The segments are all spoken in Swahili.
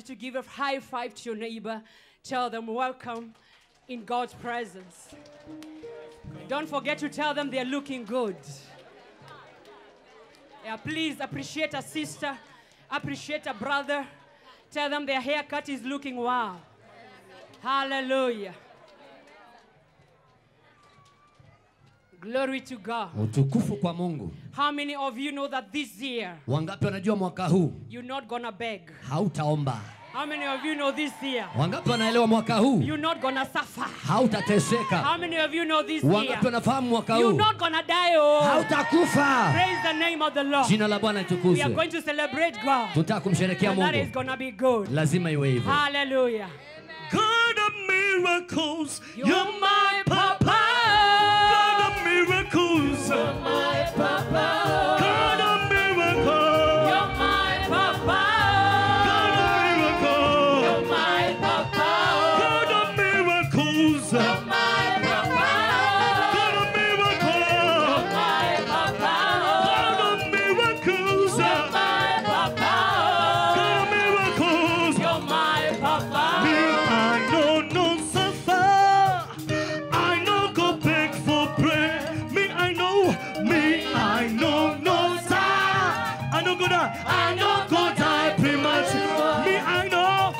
you to give a high five to your neighbor. Tell them welcome in God's presence. Don't forget to tell them they're looking good. Yeah, please appreciate a sister, appreciate a brother. Tell them their haircut is looking wow. Hallelujah. Glory to God. Utukufu kwa Mungu. How many of you know that this year Wangapi wanajua mwaka huu you're not gonna beg? hautaomba? How many of you know this year Wangapi wanaelewa mwaka huu you're not gonna suffer? hautateseka? How many of you know this Wangapi year wanafahamu mwaka you're huu not gonna die? Oh, hautakufa? praise the name of the Lord. Jina la Bwana We are litukuzwe. going to celebrate God. Tunataka kumsherehekea And that is Mungu. gonna be good. Lazima iwe hivyo. Hallelujah. God of miracles, You're my papa. God of miracles, You're my papa. God of miracles, You're my papa. God of miracles, You're my papa. God of miracles, You're my papa. God of miracles, My papa. God of miracles, You're my papa. God of miracles. You're my papa. Me, I know no suffer. I know go beg for bread. Me, I know no die. I know go die. I know go die premature. Me, I know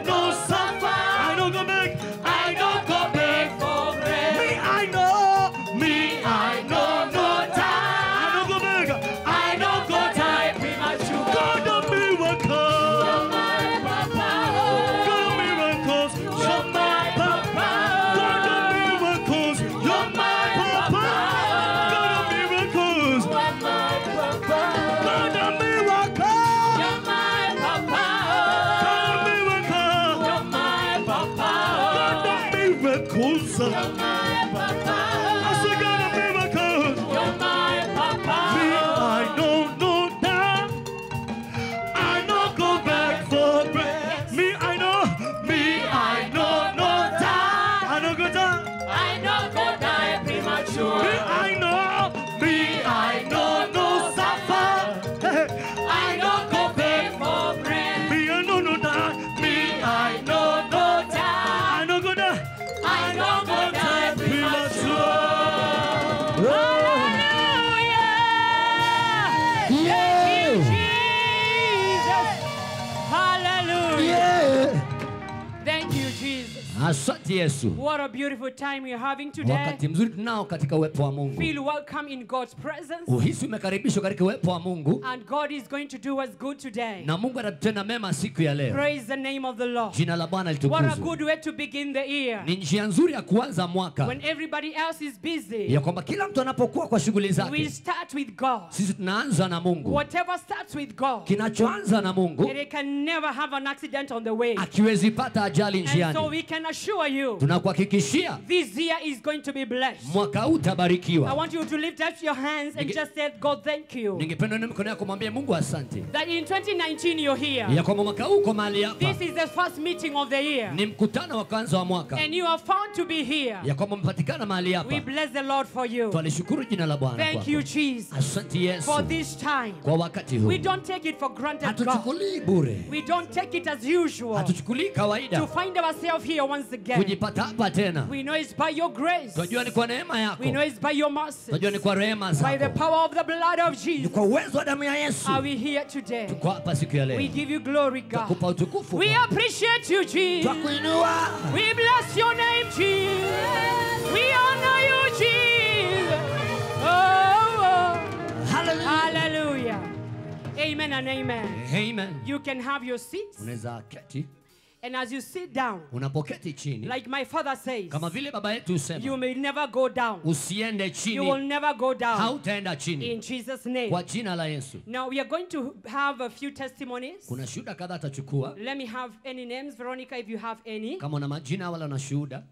no suffer. I know go beg. I know go beg for bread. Me, I know no die. I know go beg. I know go die premature. God of miracles. My papa. God of miracles, you're my papa. God of miracles, you're my papa. God of miracles, You're my papa. God of miracles, You're my papa. God of miracles, You're my papa. God of miracles. You're my papa. I say God of miracles. You're my papa. Me, I know no doubt. I know go back for bread. Me, I know no doubt. I know go down. I know go die premature. Me, I know no suffer. Hey, I know go beg for bread. me, I know no die. Me, I know no die. I know go down. I know go die premature. Hallelujah. Yeah. Thank you, Jesus. Asante Yesu. What a beautiful time we're having today. Wakati mzuri tunao katika uwepo wa Mungu. Feel welcome in God's presence. Uhisi umekaribishwa katika uwepo wa Mungu And God is going to do us good today. na Mungu atatutenda mema siku ya leo. Praise the name of the Lord. Jina la Bwana What a litukuzwe. good way to begin the year. Ni njia nzuri ya kuanza mwaka When everybody else is busy, ya kwamba kila mtu anapokuwa kwa shughuli we zake, start with God. sisi tunaanza na Mungu. Whatever starts with God, Kinachoanza na Mungu it can never have an accident on the way. akiwezi pata ajali And so njiani. we can assure you, Tunakuhakikishia this year is going to be blessed. mwaka huu I utabarikiwa. want you to lift up your hands and just say, God, thank you. Ningependa na mikono yako mwambie Mungu asante. That in 2019 you're here. Ya kwamba mwaka huu uko mahali hapa. This is the first meeting of the year. Ni mkutano wa kwanza wa mwaka. And you are found to be here. Ya kwamba umepatikana mahali We hapa. bless the Lord for you. Twalishukuru jina la Bwana Thank kwako. you, Jesus, Asante Yesu for this time. kwa wakati huu. We don't take it for granted, God. Hatuchukulii bure. We don't take it as usual Hatuchukulii to kawaida find ourselves here once again. kujipata hapa tena. We know it's by your grace. Tunajua ni kwa neema yako. We know it's by your mercy. Tunajua ni kwa rehema By the zako. power of the blood of Ni Jesus. kwa uwezo wa damu ya Yesu. Are we here today? Tuko hapa siku ya We leo. give you glory, God. Tukupa utukufu. We Bwana. appreciate you, Jesus. Twakuinua. We bless your name, Jesus. We honor you, Jesus. Oh. Hallelujah. Hallelujah. Amen and amen. Amen. You can have your seats. Unaweza keti. And as you sit down, Unapoketi chini. like my father says, Kama vile baba yetu you husema, may never go down. usiende You will chini. never go down. Hautaenda chini. In Jesus' name. Kwa jina la Yesu. Now we are going to have a few testimonies. Kuna shuhuda kadhaa atachukua. Let me have any names. Veronica, if you have any. Kama una majina wala una shuhuda.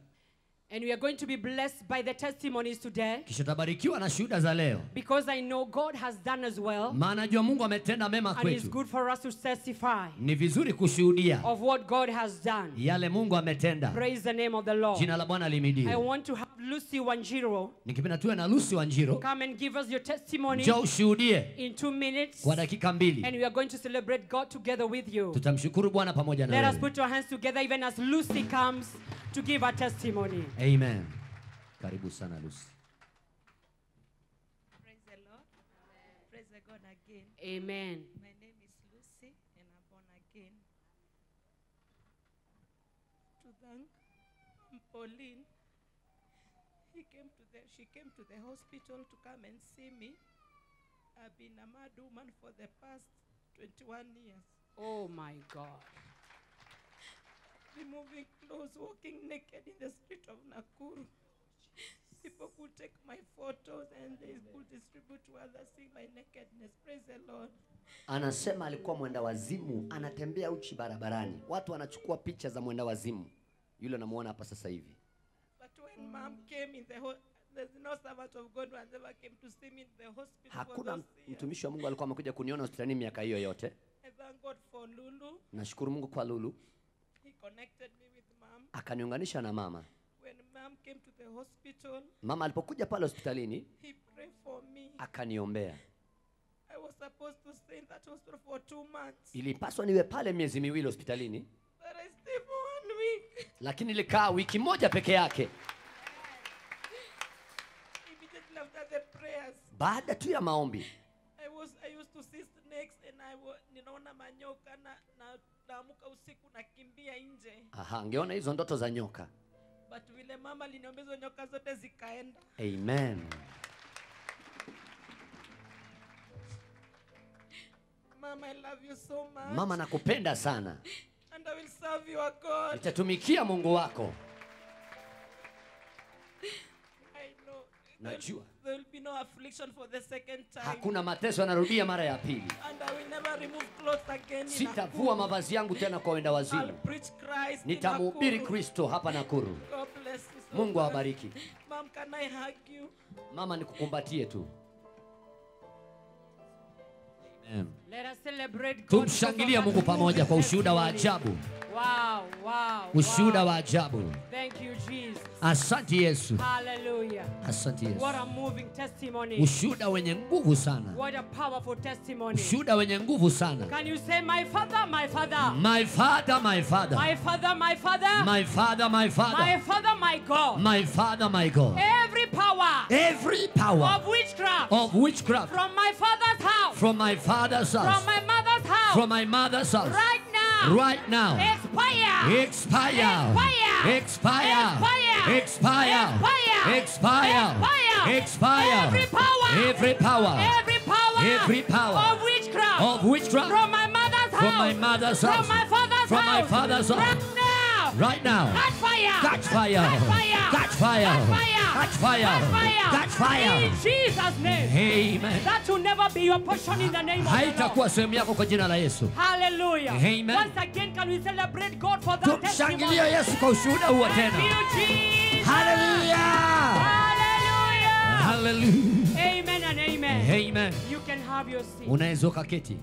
And we are going to be blessed by the testimonies today. Kisha tabarikiwa na shuhuda za leo. Because I know God has done as well. Maana najua Mungu ametenda mema And it's kwetu. good for us to testify Ni vizuri kushuhudia of what God has done. yale Mungu ametenda. Praise the name of the Lord. Jina la Bwana I lihimidiwe. want to have Lucy Wanjiro Nikipenda tuwe na Lucy Wanjiro. come and give us your testimony Njoo ushuhudie in 2 minutes. kwa dakika 2. And we are going to celebrate God together with you. Tutamshukuru Bwana pamoja na Let us wewe. put our hands together even as Lucy comes to give her testimony. Amen. Karibu sana Lucy. Praise the Lord. Praise the God again. Amen. My name is Lucy and I'm born again. To thank Pauline. She came to the hospital to come and see me. I've been a mad woman for the past 21 years. Oh my God. Removing clothes, walking naked in the street of Nakuru. People could take my photos and they could distribute to others, see my nakedness. Praise the Lord. Anasema alikuwa mwenda wazimu, anatembea uchi barabarani. Watu wanachukua picha za mwenda wazimu. Yule namuona hapa sasa hivi. But when mom came in there's no servant of God who has ever came to see me in the hospital. Hakuna mtumishi wa Mungu alikuwa amekuja kuniona hospitalini miaka hiyo yote. I thank God for Lulu. Nashukuru Mungu kwa Lulu. He connected me with mom. Akaniunganisha na mama. When mom came to the hospital, Mama alipokuja pale hospitalini, he prayed for me. akaniombea. I was supposed to stay in that hospital for 2 months. Ilipaswa niwe pale miezi 2 hospitalini, But I stayed for 1 week. lakini nilikaa wiki moja peke yake. Immediately after the prayers, Baada tu ya maombi, I used to see snakes and ninaona manyoka na naamuka usiku nakimbia nje. angeona hizo ndoto za nyoka. But vile mama aliniambia hizo nyoka zote zikaenda. Amen. Mama, I love you so much. Mama nakupenda sana. And I will serve your God. Nitatumikia Mungu wako. I know. Najua. There will be no affliction for the second time. Hakuna mateso yanarudia mara ya pili. And I will never remove clothes again. Sitavua mavazi yangu tena kwa wenda I'll wazimu. preach Christ. Nitamhubiri in Nakuru. Kristo hapa Nakuru. God bless you so Mungu much. awabariki. Mom, can I hug you? Mama nikukumbatie tu. Amen. Let us celebrate God. Tumshangilie Mungu pamoja kwa ushuhuda wa ajabu. Wow, wow. Ushuhuda wow. wa ajabu. Thank you, Jesus. Asante Yesu. Hallelujah. Asante Yesu. What a moving testimony. Ushuhuda wenye nguvu sana. What a powerful testimony. Ushuhuda wenye nguvu sana. Can you say, my father, my father? My father, my father. My father, my father. My father, my My father. father, my God. My father, my God. Every power Every power of witchcraft of witchcraft from my father's house, from my father's from house, my mother's house, from my mother's house, right now, right now, expire. expire, Expire. expire, expire, Expire. expire, Expire. expire. Every power. Every power Every power. Every power of witchcraft. of witchcraft From my mother's house. from my mother's From house, my father's from my house. father's house. Right now. right now. Catch fire. Catch fire. Catch fire. Catch fire. Catch fire. Catch fire. Catch fire. Catch fire. In Jesus' name. Amen. That will never be your portion in the name of the Lord. Haitakuwa sehemu yako kwa jina la Yesu. Hallelujah. Amen. Once again, can we celebrate God for that testimony? Tumshangilia Yesu kwa ushuhuda huo Thank tena. you, Jesus. Hallelujah. Hallelujah. Hallelujah. Amen and amen. Amen. You can have your seat. Unaweza ukaketi.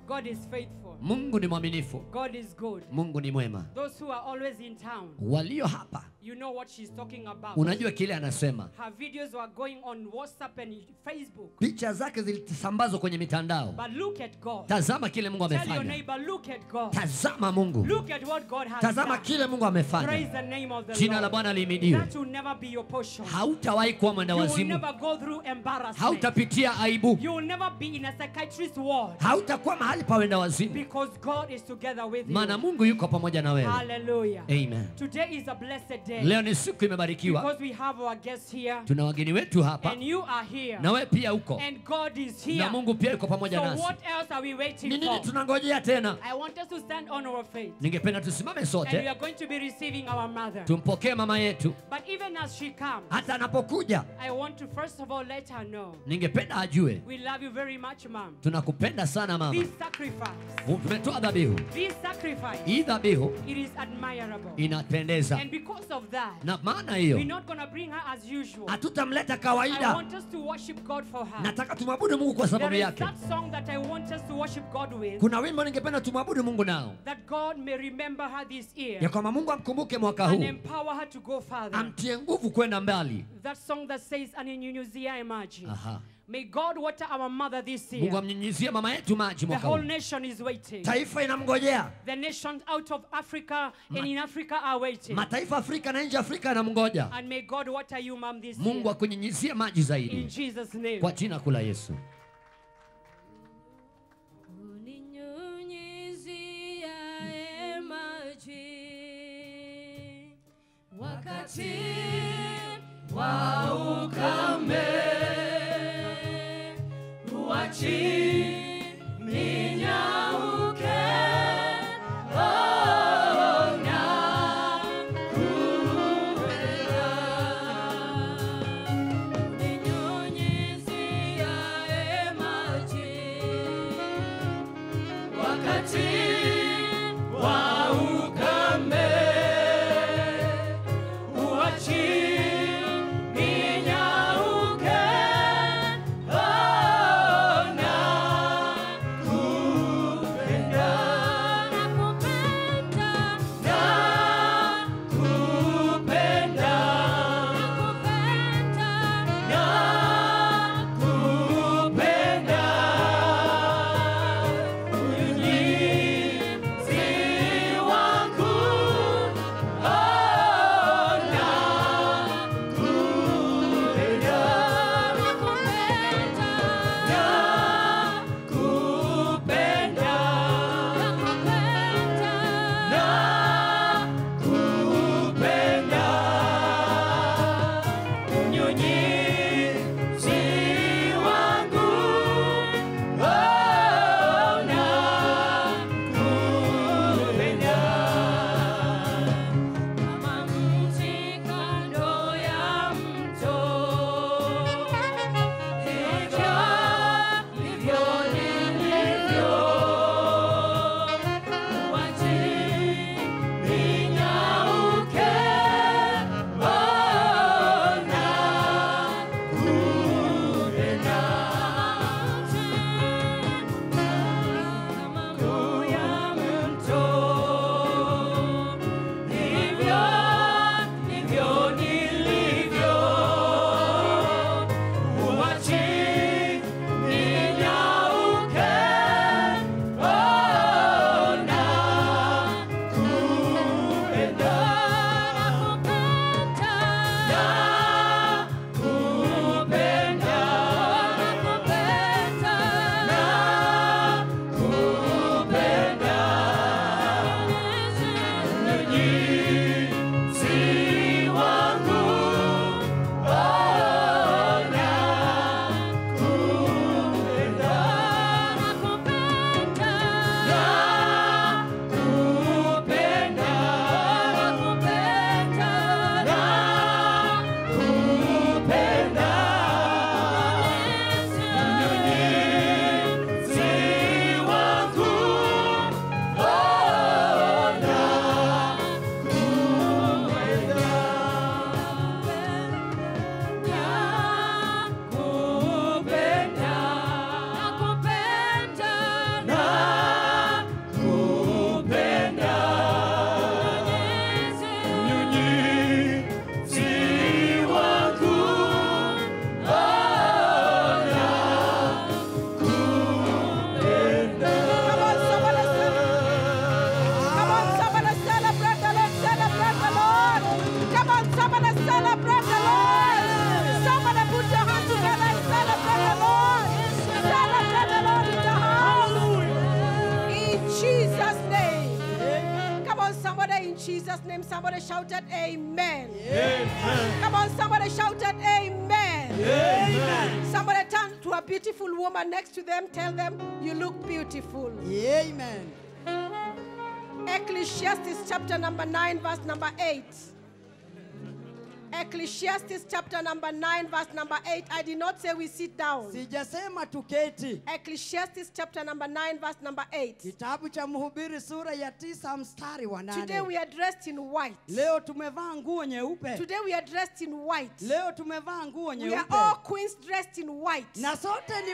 God is faithful. Mungu ni mwaminifu. God is good. Mungu ni mwema. Those who are always in town, Walio hapa, you know what she's talking about. unajua kile anasema. Her videos were going on WhatsApp and Facebook. Picha zake zilisambazwa kwenye mitandao. But look at God. Tazama kile Mungu Tell your amefanya. neighbor, look at God. Tazama Mungu. Look at what God has Tazama done. kile Mungu Praise amefanya. the name of the Jina la Lord. Bwana lihimidiwe. That will never be your portion. Hautawahi kuwa mwenda You will wazimu. never go through embarrassment. Hautapitia aibu. You will never be in a psychiatrist's ward. Hautakuwa mahali pa wenda wazimu. Because God is together with Maana you. Mungu yuko pamoja na wewe. Hallelujah. Amen. Today is a blessed day. Leo ni siku imebarikiwa. Because we have our guests here. Tuna wageni wetu hapa. And you are here. Na wewe pia uko. And God is Na here. Mungu pia yuko pamoja So nasi. what else are we waiting Ni nini for? tunangojea tena? I want us to stand on our feet. Ningependa tusimame And we sote. are going to be receiving our mother. Tumpokee mama yetu. But even as she comes, Hata anapokuja, I want to first of all let her know. ningependa ajue We love you very much, Mom. tunakupenda sana mama. This sacrifice Tumetoa dhabihu. This sacrifice, Hii dhabihu it is admirable. inapendeza. And because of that, Na maana we're hiyo not going to bring her as usual. hatutamleta I kawaida. want us to worship God for her. Nataka tumwabudu Mungu kwa There sababu is yake. that song that I want us to worship God with, Kuna wimbo ningependa tumwabudu Mungu nao, that God may remember her this year ya kwamba Mungu amkumbuke mwaka and huu, empower her to go further. amtie nguvu kwenda mbali. That song that says, aninyunyuzia maji. Aha. May God water our mother this Mungu year. amnyunyizie mama yetu maji The mwaka whole huu. nation is waiting. Taifa inamngojea. The nations out of Africa and in Africa are waiting. Mataifa Afrika na nje Afrika yanamngoja. And may God water you, mom, this Mungu year. akunyunyizie maji In zaidi Jesus' name. kwa jina kula Yesu. Uninyunyiziae maji wakati wa ukame, uachi ninyauke, ona kupenda. Uninyunyiziae maji wakati wa ukame, uachi ninyauke, ona kupenda. Nakupenda, nakupenda, nakupenda, unyunyizi wangu, ona kupenda. Nakupenda, nakupenda, nakupenda, unyunyizi wangu, ona kupenda. Kama mti kando ya mto, hivyo ndivyo nilivyo. Uachi ninyauke, ona kupenda. Kama mti ya mto, hivyo ndivyo nilivyo. Uachi ninyauke, ona kupenda. Nakupenda, nakupenda, unyunyizi wangu, ona kupenda. Nakupenda, nakupenda, nakupenda, unyunyizi wangu, ona kupenda. Nakupenda, unyunyizi wangu, ona kupenda. Come on, somebody celebrate the Lord, celebrate the Lord. Come on, somebody celebrate the Lord. Somebody put your hands together and celebrate the Lord. Celebrate the Lord in the house. In Jesus' name. Come on, somebody in Jesus' name. Somebody shouted amen. Come on, somebody shouted amen. Somebody turn to a beautiful woman next to them. Tell them, you look beautiful. Amen. Ecclesiastes chapter number 9, verse number 8. Ecclesiastes chapter number 9 verse number 8. I did not say we sit down. Sijasema tuketi. Ecclesiastes chapter number 9 verse number 8. Kitabu cha Mhubiri sura ya 9 mstari wa 8. Today we are dressed in white. Leo tumevaa nguo nyeupe. Today we are dressed in white. Leo tumevaa nguo We are nyeupe. all queens dressed in white. Na sote ni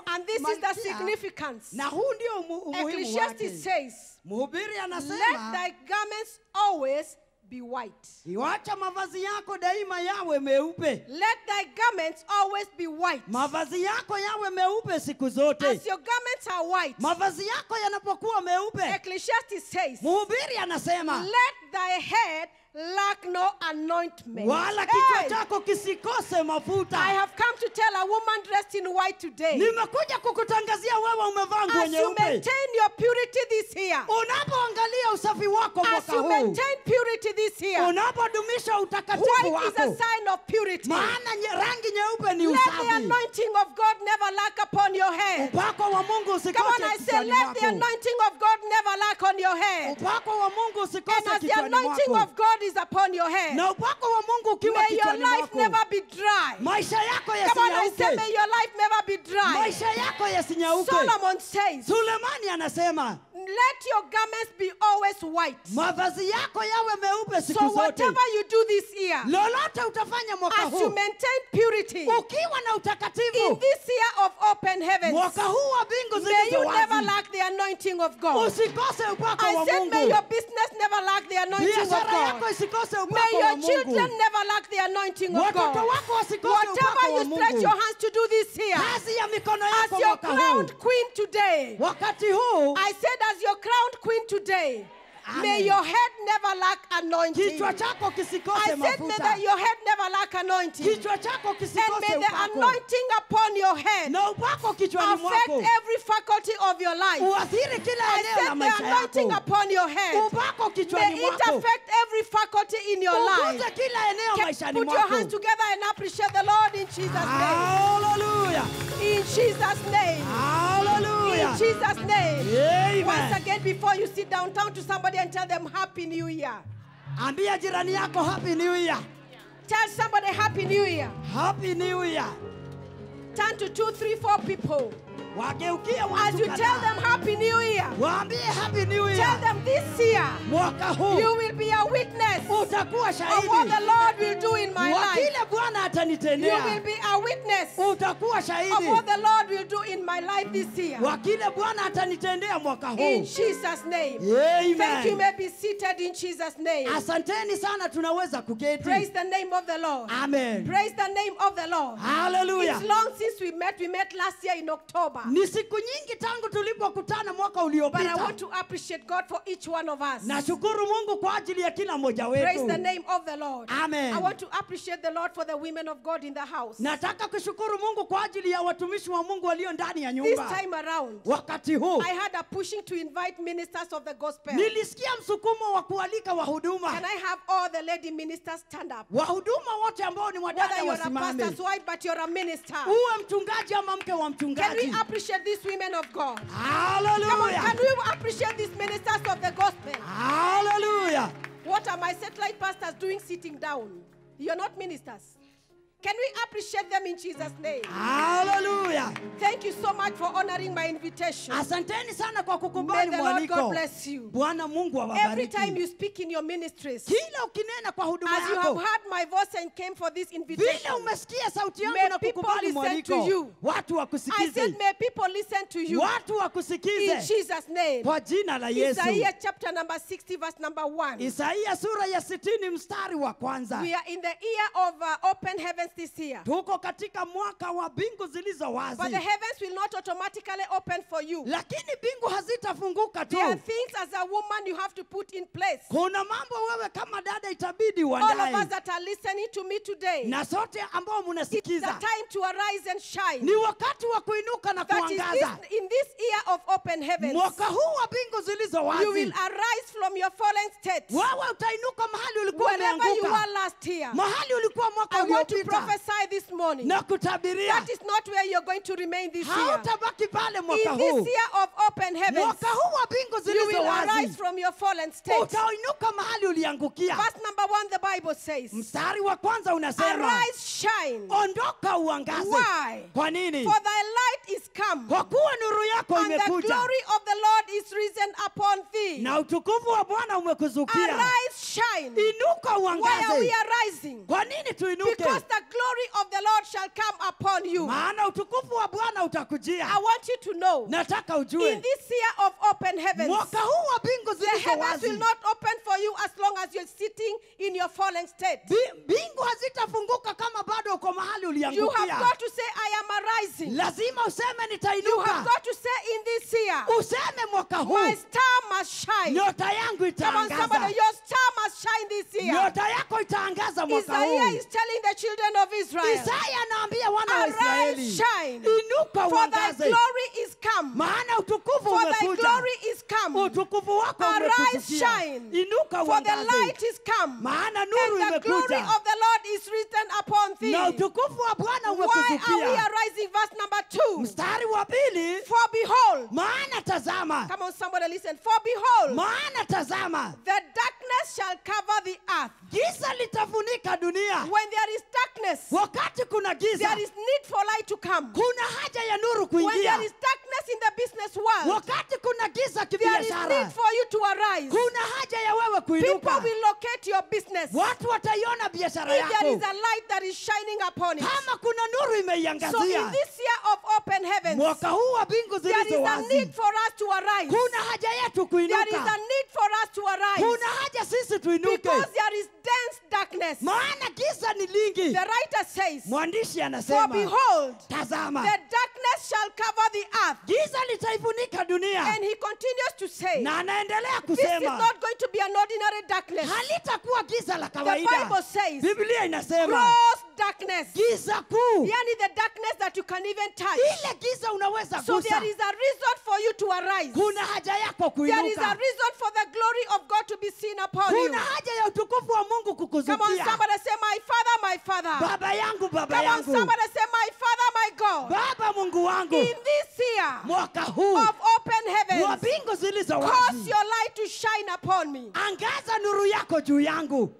And this is the malkia. significance. Na huu ndio umuhimu Ecclesiastes wake. says, Mhubiri let anasema thy garments always be white. iwacha mavazi yako daima yawe meupe. Let thy garments always be white. Mavazi yako yawe meupe siku zote. As your garments are white, Mavazi yako yanapokuwa meupe, Ecclesiastes says, Mhubiri anasema let thy head lack no anointment. wala kichwa Hey, chako kisikose mafuta. I have come to tell a woman dressed in white today, Nimekuja kukutangazia wewe umevaa nguo as you nyeupe. maintain your purity this year, Unapoangalia usafi wako as mwaka you huu, maintain purity this year, unapodumisha utakatifu white is a wako, sign of purity. maana rangi nyeupe ni Let the usafi. anointing of God never lack upon your head. Upako wa Mungu Come on, usikose I say, kichwani let the mwako. anointing of God never lack on your head. Upako wa Mungu And usikose as the kichwani anointing mwako. of God is upon your head, Na upako wa Mungu ukiwa may your kichwani life mwako, never be dry. maisha yako Come on, I say, yasinyauke. may your life never be dry. Maisha yako yasinyauke. Solomon says, Sulemani anasema let your garments be always white. mavazi yako yawe meupe So siku zote. whatever you do this year, Lolote utafanya mwaka as you huu maintain purity ukiwa na in utakatifu, this year of open heavens, mwaka huu wa mbingu may you zilizo never wazi, lack the anointing of God. usikose upako I wa said, may Mungu. your business never lack the anointing of Biashara God. yako isikose May upako wa your Mungu. children never lack the anointing of Watoto God. wako wasikose Whatever upako wa you stretch Mungu. your hands to do this year, Kazi ya mikono as yako your mwaka huu, crowned queen today, wakati huu, I said, as your crowned queen today, may Amen. your head never lack anointing. kichwa chako I kisikose said, may mafuta. that your head never lack anointing. Kichwa chako And kisikose may the upako. anointing upon your head Na upako kichwani affect mwako every faculty of your life. uathiri kila I eneo la said, the maisha anointing yako. upon your head Upako may kichwani it mwako affect every faculty in your life. uguze kila eneo Can maishani put your mwako. hands together and appreciate the Lord in Jesus' name. Hallelujah. In Jesus' name. In Hallelujah. Jesus' name. Amen. Once again, before you sit down, turn to somebody and tell them Happy New Year. Ambia jirani yako Happy New Year. Tell somebody Happy New Year. Happy New Year. Turn to 2, 3, 4 people. Wageukie As watu you tell them kadhaa. Happy New Year, Waambie Happy New tell Year. them this year Mwaka huu you will be a witness utakuwa of what shahidi the Lord will do in my wa life. kile Bwana You will atanitendea. be a witness Utakuwa of shahidi what the Lord will do in my life this year. wa kile Bwana atanitendea mwaka In huu. Jesus' name. Thank you. Amen. May be seated in Jesus' name. Asanteni sana, tunaweza Praise kuketi. the name of the Lord. Amen. Praise the name of the Lord. Hallelujah. It's long since we met. We met last year in October. Ni siku nyingi tangu tulipokutana mwaka But I uliopita. want to appreciate God for each one of us. Nashukuru Mungu kwa ajili ya kila mmoja Praise wetu. the name of the Lord. Amen. I want to appreciate the Lord for the women of God in the house. Nataka kushukuru Mungu kwa ajili ya watumishi wa Mungu walio ndani ya This nyumba. time around, Wakati huu I had a pushing to invite ministers of the gospel. nilisikia msukumo wa kualika wahuduma. Can I have all the lady ministers stand up? Wahuduma wote ambao ni Whether wadada you're a wasimame. pastor's wife, but you're a minister. Uwe mchungaji ama mke wa Can we mchungaji. appreciate these women of God? Come on, Hallelujah. can we appreciate these ministers of the gospel? Hallelujah. What are my satellite pastors doing sitting down? You're not ministers. Can we appreciate them in Jesus' name? Hallelujah. Thank you so much for honoring my invitation. Asanteni sana kwa May kukubali the Lord God mwaliko. bless you. Bwana Mungu Every time awabariki. you speak in your ministries, Kila ukinena kwa huduma as you have yako, heard my voice and came for this vile invitation, umesikia sauti yangu May na people kukubali listen to mwaliko, you. watu I said, wakusikize. may people listen to you Watu in wakusikize Jesus' name. kwa jina la Yesu. Isaiah chapter number 60, verse number 1. Isaia sura ya 60 mstari wa kwanza. We are in the year of open heavens this year. Tuko katika mwaka wa mbingu zilizo But the wazi. heavens will not automatically open for you. Lakini mbingu hazitafunguka There are tu. things as a woman you have to put in place. Kuna mambo wewe kama dada itabidi All of us uandae. that are listening to me today, Na sote ambao it's the mnasikiza, time to arise and shine. ni wakati wa kuinuka na That is kuangaza. in this year of open heavens, Mwaka huu wa mbingu zilizo you will wazi, arise from your fallen state. wewe utainuka mahali ulikuwa Wherever you umeanguka, were last year, mahali ulikuwa mwaka I want to uliopita. prophesy this morning. na kutabiria That is not where you're going to remain this year. hautabaki pale mwaka In this huu. year of open heavens, Mwaka huu wa mbingu you zilizo will arise wazi from your fallen state. utainuka mahali uliangukia. Verse number 1, the Bible says, Mstari wa kwanza unasema arise, shine. ondoka uangaze. Why? Kwa nini? For thy light is come, Kwa kuwa nuru yako and the imekuja glory of the Lord is risen upon thee. na utukufu wa Bwana umekuzukia. Arise, shine. Inuka Why are we uangaze. arising? Kwa nini tuinuke? Because the glory of the Lord shall come upon you. Maana utukufu wa Bwana I utakujia. want you to know, Nataka in ujue this year of open heavens, mwaka huu wa mbingu the zilizo heavens will wazi, not open for you as long as you're sitting in your fallen state. mbingu hazitafunguka kama bado uko mahali You have uliangukia. got to say, I am arising. Lazima useme You have nitainuka. got to say, in this year, Useme mwaka huu my star must shine. nyota yangu Come on, somebody, itaangaza. your star must shine this year. Nyota yako itaangaza mwaka Isaiah huu. is telling the children of Israel, Isaya anaambia wana wa arise, Israeli, shine, inuka for thy uangaze, glory is come. maana utukufu For thy umekuja. glory is come. Utukufu wako Arise, umekufikia. shine, Inuka for the uangaze, light is come. maana nuru And the glory imekuja of the Lord is written upon thee. na utukufu wa Bwana Why are we umekuzukia. arising? Verse number 2. Mstari wa pili, For behold, maana tazama, come on, somebody listen. For behold, maana tazama, the darkness shall cover the earth. giza litafunika dunia. When there is darkness, Wakati kuna giza, there is need for light to come. kuna haja ya nuru When kuingia. there is darkness in the business world, Wakati kuna giza there is kibiashara, need for you to arise. kuna haja ya wewe People kuinuka. will locate your business. Watu wataiona biashara If there is yako a light that is shining upon it. kama kuna nuru So in imeiangazia. this year of open heavens, Mwaka huu wa mbingu there is zilizo a wazi, need for us to arise. kuna haja yetu There is a kuinuka. need for us to arise. Kuna haja sisi tuinuke, Because there is dense darkness. maana giza ni lingi. The writer says, Mwandishi for anasema, behold, tazama, the darkness shall cover the earth. giza litaifunika dunia. And he continues to say, Na anaendelea this is kusema not going to be an ordinary darkness. halitakuwa giza la The kawaida. Bible says, Biblia inasema gross darkness. giza kuu, Yani the darkness that you can even touch. ile giza unaweza So gusa. there is a reason for you to arise. Kuna haja yako There is a kuinuka. reason for the glory of God to be seen upon you. Kuna haja ya utukufu wa Mungu Come on, kukuzukia. somebody say, my Father, my Father. Baba yangu, baba Come on, yangu, somebody say, my Father, my God. Baba Mungu wangu, In this year mwaka huu of open wa heavens, mbingu zilizo cause wazi, your light to shine upon me. angaza nuru yako juu yangu.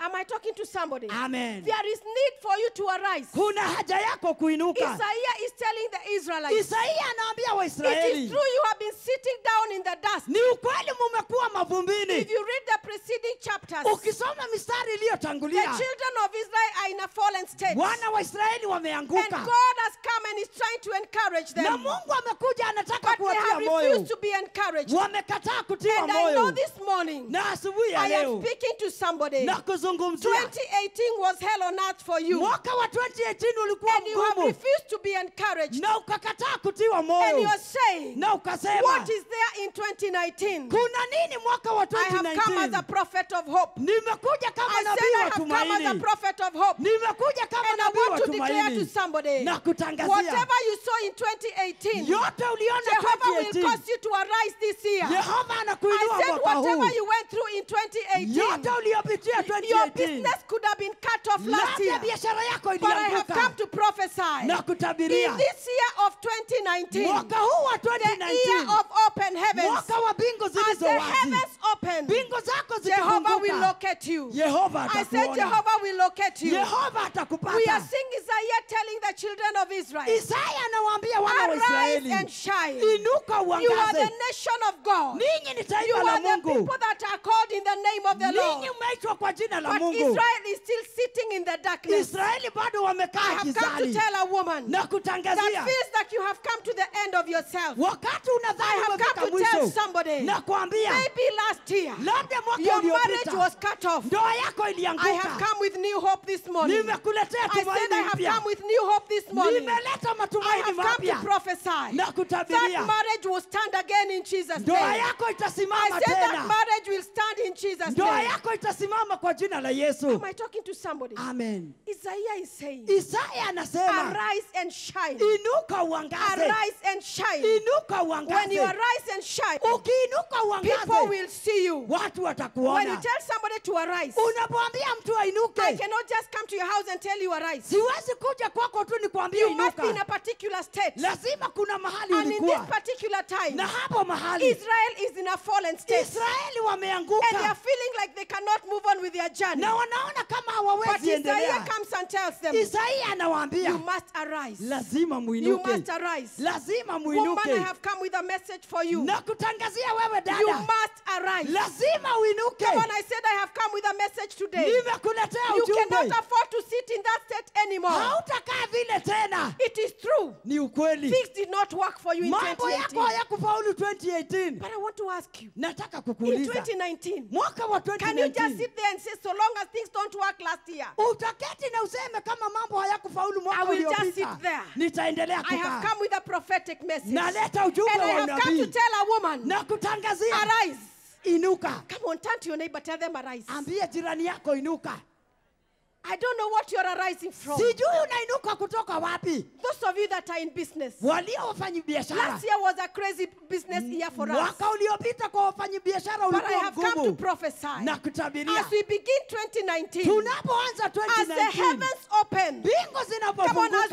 Am I talking to somebody? Amen. There is need for you to arise. Kuna haja yako kuinuka. Isaiah is telling the Israelites, Isaia anaambia it is Waisraeli, true you have been sitting down in the dust. ni ukweli mumekuwa mavumbini. If you read the preceding chapters, Ukisoma mistari the iliyotangulia, children of Israel are in a fallen state. wana wa Israeli And wameanguka, God has come and is trying to encourage na them. Mungu amekuja anataka But they kuwatia have moyo. refused to be encouraged. Wamekataa kutiwa And I know moyo. this morning, Na asubuhi ya I am leo speaking to somebody. na kuzungumzia 2018 was hell on earth for you. mwaka wa 2018 ulikuwa And you have mgumu, refused to be encouraged. na ukakataa kutiwa And moyo, you're saying, na ukasema what is there in 2019? kuna nini mwaka wa I have come as a 2019? prophet of hope. Nimekuja kama I said nabii I wa have come as a tumaini, prophet of hope. nimekuja kama And I nabii wa want to declare to tumaini somebody, na kutangazia whatever you saw in 2018, yote uliona Jehovah will 2018. cause you to arise this year. Yehova I anakuinua said mwaka whatever huu. you went through in 2018, Yote uliyopitia your 2018, business could have been cut off last labda year. biashara yako But I have come ilianguka, to prophesy. na kutabiria In this year of 2019, mwaka huu wa the year 2019, of open heavens, mwaka wa mbingu as zilizo the wazi, heavens open, mbingu zako Jehovah will zikifunguka, locate you. Yehova I said atakuona, Jehovah will locate you. Yehova We are atakupata. seeing Isaiah telling the children of Israel, Isaya anawaambia wana wa arise Israeli, and shine. inuka You are the uangaze, nation of God. ninyi ni You taifa la are the Mungu, people that are called in the name of the Lord. ninyi mmeitwa kwa jina la But Mungu. Israel is still sitting in the darkness. Israeli bado I wamekaa have come to gizani, tell a woman na that kutangazia feels like you have come to the end of yourself. wakati I unadhani have umefika come to tell mwisho, somebody, na kuambia maybe last year labda mwaka your marriage uliopita was cut off. ndoa yako I have ilianguka. come with new hope this morning. Nimekuletea I said I tumaini have mpya, come with new hope this morning. nimeleta I matumaini have come to mapya prophesy na that kutabiria marriage will stand again in Jesus' ndoa name. yako I itasimama said that tena, marriage will stand in Jesus' ndoa name. yako itasimama kwa jina la Yesu. Am I talking to somebody? Amen. Isaiah is saying, Isaya anasema arise and shine. inuka uangaze, Arise and shine. inuka When you uangaze. arise and shine, Ukiinuka people uangaze, ainuke. will see you. Watu When you watakuona. tell somebody to arise, Unapomwambia mtu I ainuke, cannot just come to your house and tell you arise. siwezi kuja kwako tu nikwambie You must be in inuka. a particular state. Lazima kuna mahali And in this ulikuwa. particular time, Na hapo mahali Israel is in a fallen state. Israeli And they are wameanguka feeling like they cannot move on with their journey. na wanaona kama But hawawezi Isaiah endelea. comes and tells them, Isaia you anawaambia must arise. lazima You muinuke. must arise. Lazima Woman, I muinuke. have come with a message for you. Na kutangazia wewe You dada, must arise. lazima uinuke. Come on, I said I have come with a message today. Nimekuletea You cannot ujumbe. afford to sit in that state anymore. Hautakaa vile tena. It is true. Ni ukweli. Things did not work for you in Mambo yako 2018. hayakufaulu 2018. But I want to ask you, Nataka in kukuuliza. 2019, Mwaka wa can you just 2019. sit there and say, so long as things don't work last year, Utaketi na useme kama mambo hayakufaulu I mwaka will just uliopita. sit there. Nitaendelea I have kukaa. come with a prophetic message. Naleta ujumbe And I wa have come to unabii. tell a woman, Na kutangazia. arise. Inuka. Come on, turn to your neighbor, tell them arise. Ambie jirani yako inuka. I don't know what you're arising from. Sijui unainuka kutoka wapi. Those of you that are in business, Walio wafanyi biashara. last year was a crazy business year for us. Mwaka uliopita kwa wafanyi biashara But I ulikuwa have come to mgumu. prophesy. Na kutabiria. As we begin 2019, Tunapoanza as the 2019. heavens open, Bingu come on, as we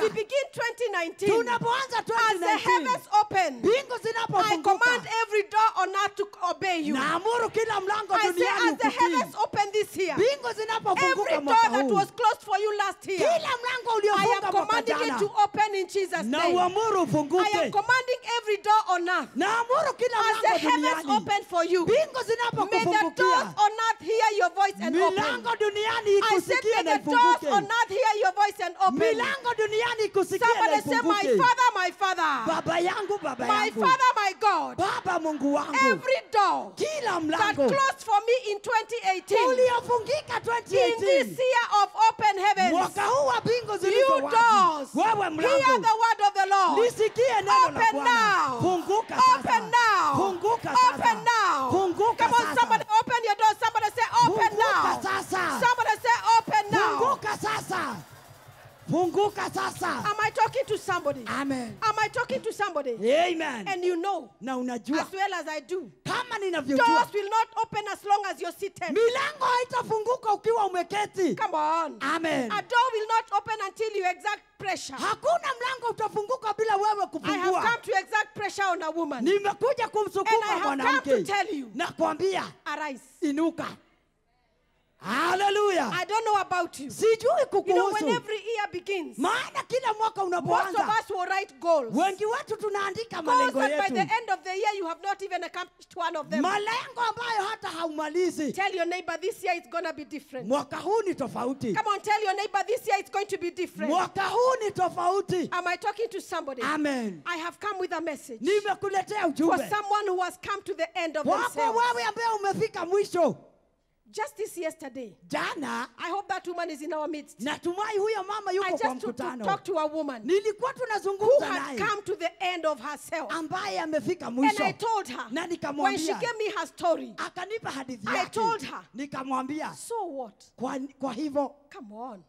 zinapofunguka. begin 2019, Tunapoanza as the 2019. heavens open, Bingu I zinapofunguka. command every door on earth to obey you. Naamuru kila mlango I say, duniani as the heavens ukutii. open this year, Bingu every zinapofunguka door mwaka that huu. was closed for you last year, Kila mlango I am uliofunga mwaka commanding it jana. to open in Jesus' Na name. uamuru I am ufunguke. commanding every door on earth. Naamuru kila As the mlango heavens duniani. open for you, Bingu may the doors zinapokufungukia. on earth hear your voice and open. Milango duniani I said, ikusikie na may the doors on ifunguke. earth hear your voice and open. Milango duniani ikusikie na Somebody say, my ifunguke. Father, my Father, Baba yangu, baba my yangu. Father, my God, Baba Mungu wangu. every door Kila that mlango closed for me in 2018, uliofungika in this 2018. year of open heavens, Mwaka huu wa bingu you zilizo doors, wazi. Wewe hear mlango. the word of the Lord. Lisikie neno la Open Bwana. now. Funguka sasa. Open now. Funguka sasa. Open now. Funguka Come on, sasa. somebody open your door. Somebody say, open Funguka now. sasa. Somebody say, open now. Funguka sasa. Funguka sasa. Am I talking to somebody? Amen. Am I talking to somebody? Amen. And you know, Na unajua as well as I do, kama doors ninavyojua will not open as long as you're seated. milango haitafunguka ukiwa umeketi. Come on. Amen. A door will not open until you exact pressure. Hakuna mlango utafunguka bila wewe I have kufungua. come to exact pressure on a woman. Nimekuja And I kumsukuma have come to mwanamke tell you, na kuambia arise. inuka. Haleluya. I don't know about you. Sijui You know, when kukuhusu. every year begins, Maana kila mwaka most of unapoanza us will write goals. wengi wetu tunaandika Goals malengo that by the yetu. end of the year you have not even accomplished one of them. Malengo ambayo hata haumalizi. Tell your neighbor this year it's going to be different. Mwaka huu ni tofauti. Come on, tell your neighbor this year it's going to be different. Mwaka huu ni tofauti. Am I talking to somebody? Amen. I have come with a message Nimekuletea for ujumbe. someone who has come to the end of Wako themselves. wewe ambaye umefika mwisho. Just this yesterday, Jana I hope that woman is in our midst. natumai huyo mama I yuko kwa just took to mkutano. talk to a woman Nilikuwa who tunazungumza had naye come to the end of herself. ambaye amefika And mwisho. I told her, Na when she nikamwambia, gave me her story, akanipa hadithi I yake. told her, Nikamwambia, so what? kwa hivyo Come on.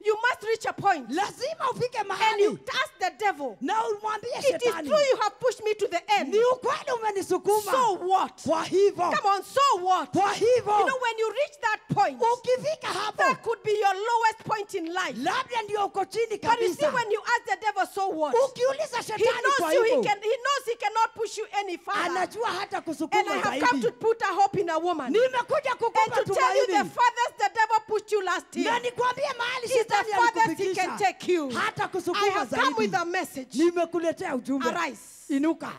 You must reach a point. lazima ufike And mahali you ask the devil, na umwambie it is shetani, true you have pushed me to the end. ni ukweli umenisukuma. So what? Kwa hivyo, Come on, so what? kwa hivyo, You know, when you reach that point, ukifika that hapo, could be your lowest point in life. labda ndio uko chini But you see, kabisa. when you ask the devil, so what? Ukiuliza He shetani kwa knows you. hivyo, He knows he cannot push you any further. anajua hata And kusukuma I have come to zaidi. put a hope in a woman. Nimekuja And kukupa to tell you the tumaini. farthest the devil pushed you last Na year nikwambie mahali is the shetani farthest he can alikufikisha. take you. Hata I kusukuma have come with zaidi. a message. Nimekuletea ujumbe. Arise. Inuka.